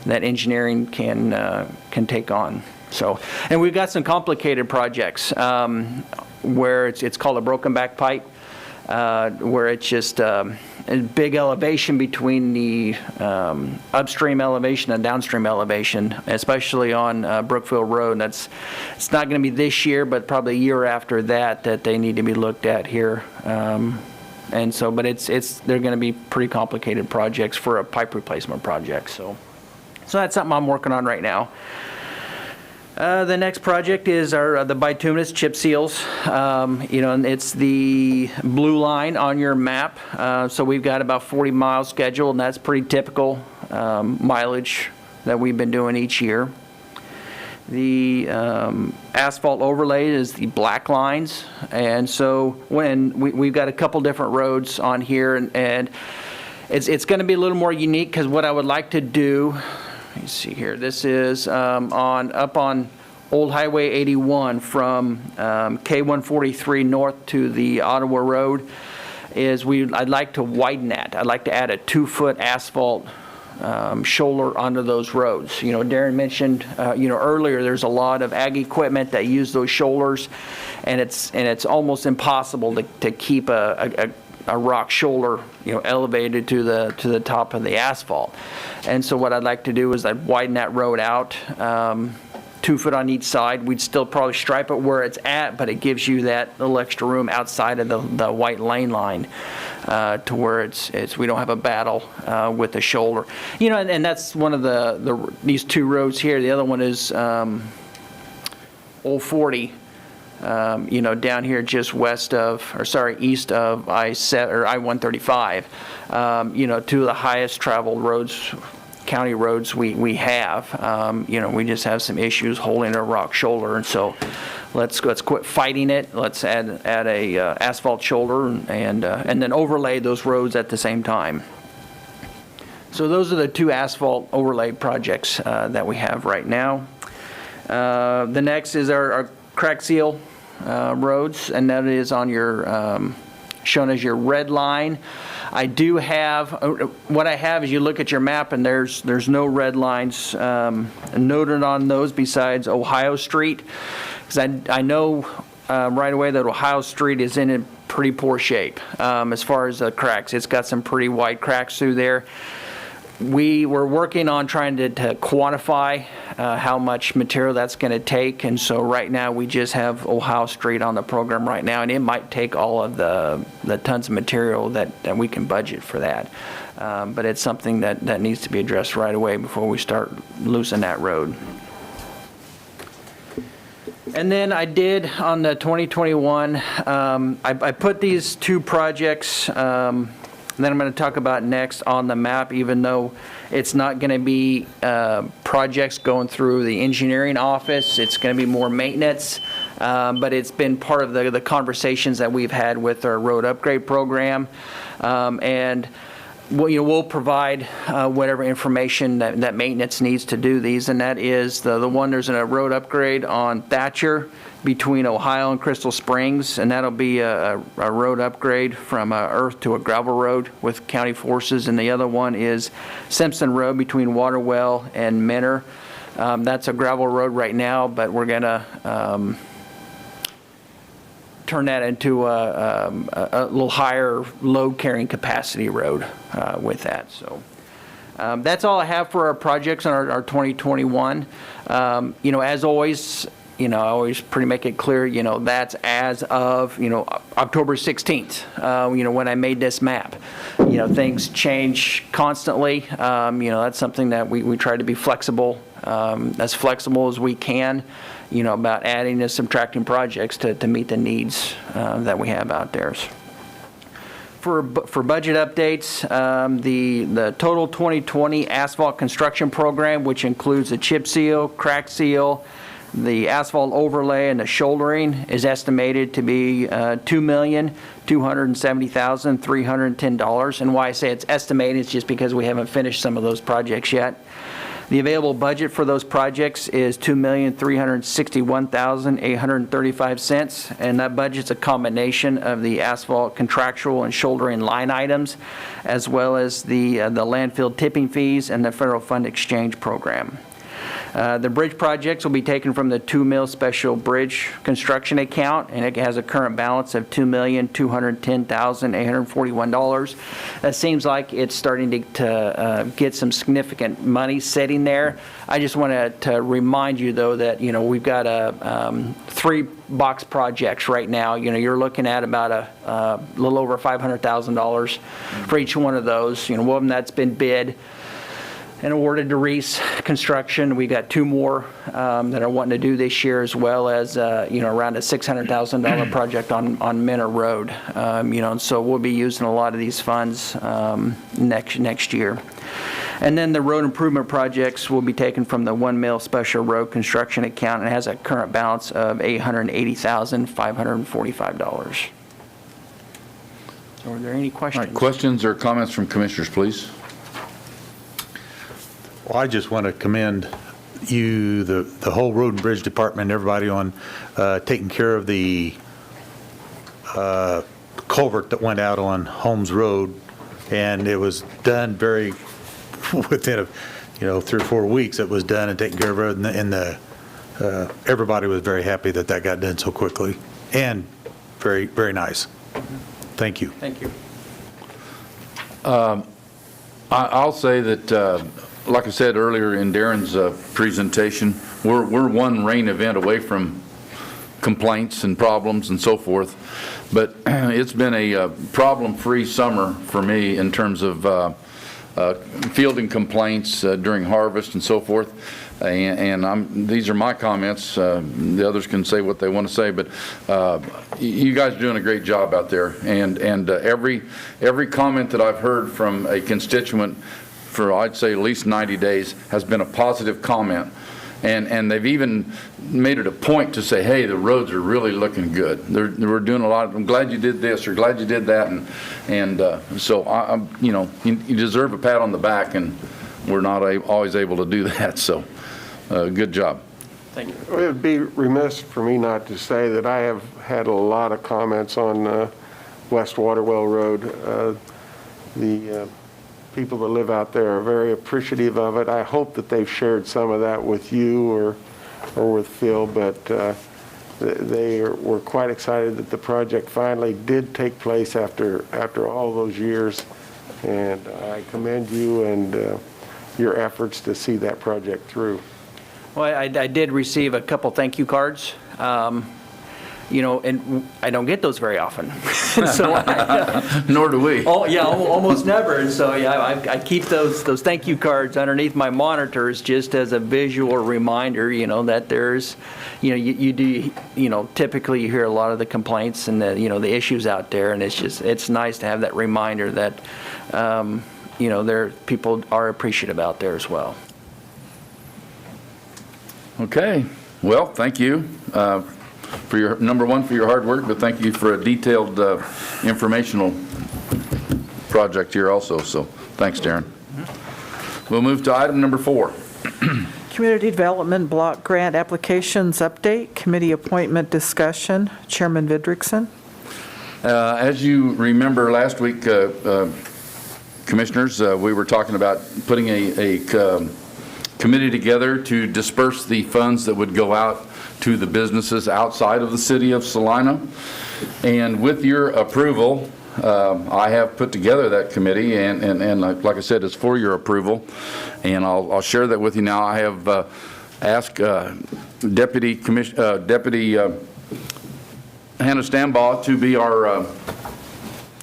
engineering can take on. So, and we've got some complicated projects where it's called a broken back pipe, where it's just a big elevation between the upstream elevation and downstream elevation, especially on Brookfield Road. It's not going to be this year, but probably a year after that they need to be looked at here. And so, but they're going to be pretty complicated projects for a pipe replacement project. So that's something I'm working on right now. The next project is the bituminous chip seals. And it's the blue line on your map. So we've got about 40 miles scheduled, and that's pretty typical mileage that we've been doing each year. The asphalt overlay is the black lines, and so when we've got a couple different roads on here, and it's going to be a little more unique because what I would like to do. Let me see here. This is up on Old Highway 81 from K143 north to the Ottawa Road. I'd like to widen that. I'd like to add a 2-foot asphalt shoulder onto those roads. Darren mentioned earlier there's a lot of ag equipment that use those shoulders, and it's almost impossible to keep a rock shoulder elevated to the top of the asphalt. And so what I'd like to do is I'd widen that road out 2 foot on each side. We'd still probably stripe it where it's at, but it gives you that little extra room outside of the white lane line to where we don't have a battle with the shoulder. And that's one of these two roads here. The other one is Old 40. Down here just east of I-135, two of the highest traveled roads, county roads we have. We just have some issues holding a rock shoulder, and so let's quit fighting it. Let's add a asphalt shoulder and then overlay those roads at the same time. So those are the two asphalt overlay projects that we have right now. The next is our crack seal roads, and that is on your shown as your red line. I do have what I have is you look at your map and there's no red lines noted on those besides Ohio Street, because I know right away that Ohio Street is in a pretty poor shape as far as the cracks. It's got some pretty wide cracks through there. We were working on trying to quantify how much material that's going to take, and so right now we just have Ohio Street on the program right now, and it might take all of the tons of material that we can budget for that. But it's something that needs to be addressed right away before we start loosening that road. And then I did on the 2021, I put these two projects that I'm going to talk about next on the map, even though it's not going to be projects going through the engineering office. It's going to be more maintenance, but it's been part of the conversations that we've had with our road upgrade program. And we'll provide whatever information that maintenance needs to do these, and that is the one, there's a road upgrade on Thatcher between Ohio and Crystal Springs, and that'll be a road upgrade from earth to a gravel road with county forces, and the other one is Simpson Road between Waterwell and Menor. That's a gravel road right now, but we're gonna turn that into a little higher load carrying capacity road with that. So that's all I have for our projects on our 2021. As always, I always pretty make it clear, that's as of, October 16th, when I made this map. Things change constantly. That's something that we try to be flexible, as flexible as we can, about adding and subtracting projects to meet the needs that we have out there. For budget updates, the total 2020 asphalt construction program, which includes the chip seal, crack seal, the asphalt overlay, and the shouldering, is estimated to be $2,270,310. And why I say it's estimated is just because we haven't finished some of those projects yet. The available budget for those projects is $2,361,835, and that budget's a combination of the asphalt contractual and shouldering line items, as well as the landfill tipping fees and the federal fund exchange program. The bridge projects will be taken from the 2 mil special bridge construction account, and it has a current balance of $2,210,841. That seems like it's starting to get some significant money sitting there. I just want to remind you, though, that we've got 3 box projects right now. You're looking at about a little over $500,000 for each one of those. One of them that's been bid. and awarded to Reese Construction. We got 2 more that are wanting to do this year, as well as, around a $600,000 project on Minner Road. And so we'll be using a lot of these funds next year. And then the road improvement projects will be taken from the 1 mil special road construction account, and it has a current balance of $880,545. So are there any All questions? right, questions or comments from commissioners, please? Well, I just want to commend you, the whole road and bridge department, everybody on taking care of the culvert that went out on Holmes Road, and it was done within 3 or 4 weeks. It was done and taken care of, and everybody was very happy that got done so quickly, and very, very nice. Thank you. Thank you. I'll say that, like I said earlier in Darren's presentation, we're one rain event away from complaints and problems and so forth, but it's been a problem-free summer for me in terms of fielding complaints during harvest and so forth. And these are my comments. The others can say what they want to say, but you guys are doing a great job out there. And every comment that I've heard from a constituent for, I'd say, at least 90 days has been a positive comment. And they've even made it a point to say, hey, the roads are really looking good. We're doing a lot. I'm glad you did this or glad you did that. And so, you deserve a pat on the back, and we're not always able to do that. So good job. Thank you. It would be remiss for me not to say that I have had a lot of comments on West Waterwell Road. The people that live out there are very appreciative of it. I hope that they've shared some of that with you or with Phil, but they were quite excited that the project finally did take place after all those years. And I commend you and your efforts to see that project through. Well, I did receive a couple thank you cards, and I don't get those very often. So Nor do we. almost never. And so, I keep those thank you cards underneath my monitors just as a visual reminder, that there's, you do, typically you hear a lot of the complaints and the issues out there, and it's nice to have that reminder that, people are appreciative out there as well. Okay. Well, thank you for your, number one, for your hard work, but thank you for a detailed informational project here also. So thanks, Darren. We'll move to item number 4. Community Development Block Grant Applications Update, Committee Appointment Discussion. Chairman Vidrickson. As you remember last week, Commissioners, we were talking about putting a committee together to disperse the funds that would go out to the businesses outside of the city of Salina. And with your approval, I have put together that committee, and like I said, it's for your approval. And I'll share that with you now. I have asked Deputy Hannah Stambaugh to be our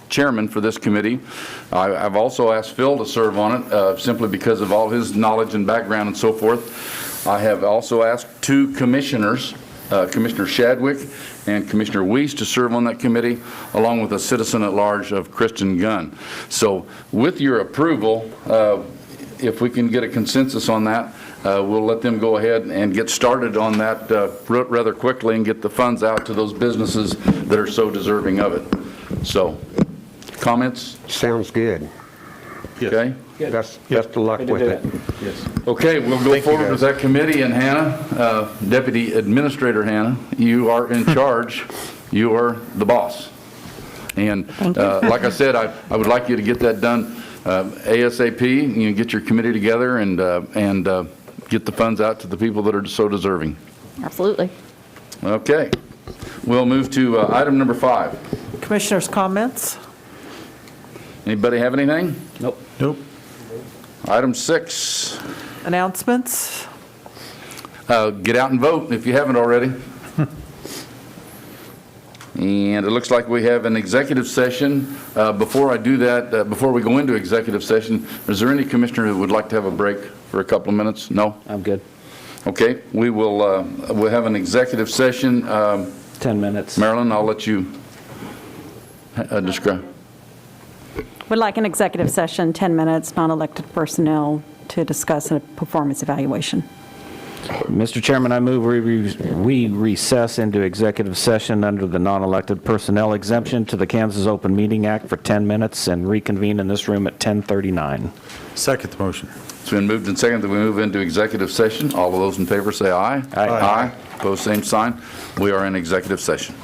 chairman for this committee. I've also asked Phil to serve on it simply because of all his knowledge and background and so forth. I have also asked 2 commissioners, Commissioner Shadwick and Commissioner Weiss, to serve on that committee, along with a citizen at large of Kristen Gunn. So with your approval, if we can get a consensus on that, we'll let them go ahead and get started on that rather quickly and get the funds out to those businesses that are so deserving of it. So, comments? Sounds good. Okay. Best of luck with it. Okay, we'll go forward with that committee, and Hannah, Deputy Administrator Hannah, you are in charge. You are the boss. And like I said, I would like you to get that done ASAP. Get your committee together and get the funds out to the people that are so deserving. Absolutely. Okay. We'll move to item number 5. Commissioners' comments? Anybody have anything? Nope. Item 6. Announcements? Get out and vote if you haven't already. And it looks like we have an executive session. Before I do that, before we go into executive session, is there any commissioner who would like to have a break for a couple of minutes? No? I'm good. Okay, we'll have an executive session. 10 minutes. Marilyn, I'll let you describe. Would like an executive session, 10 minutes, non-elected personnel to discuss a performance evaluation. Mr. Chairman, I move we recess into executive session under the non-elected personnel exemption to the Kansas Open Meeting Act for 10 minutes and reconvene in this room at 10:39. Second the motion. It's been moved and seconded that we move into executive session. All of those in favor say aye. Aye. Aye. Opposed, same sign. We are in executive session.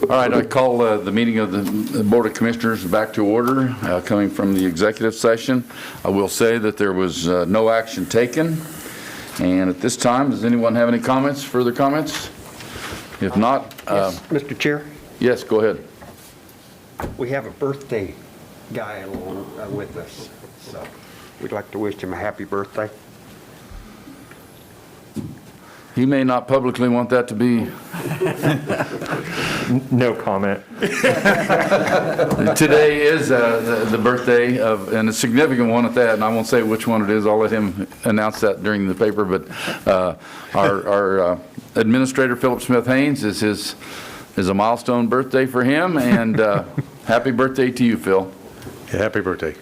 All right, I call the meeting of the Board of Commissioners back to order, coming from the executive session. I will say that there was no action taken. And at this time, does anyone have any comments, further comments? If not, Mr. Chair, yes, go ahead. we have a birthday guy along with us, so we'd like to wish him a happy birthday. He may not publicly want that to be. No comment. Today is the birthday of, and a significant one at that, and I won't say which one it is. I'll let him announce that during the paper, but our Administrator, Philip Smith Haynes, is a milestone birthday for him, and happy birthday to you, Phil. Yeah, happy birthday.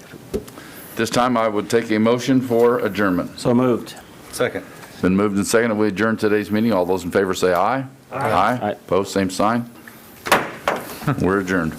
This time I would take a motion for adjournment. So moved. Second. Been moved and seconded. We adjourn today's meeting. All those in favor say aye. Aye. Aye. Opposed, same sign. We're adjourned.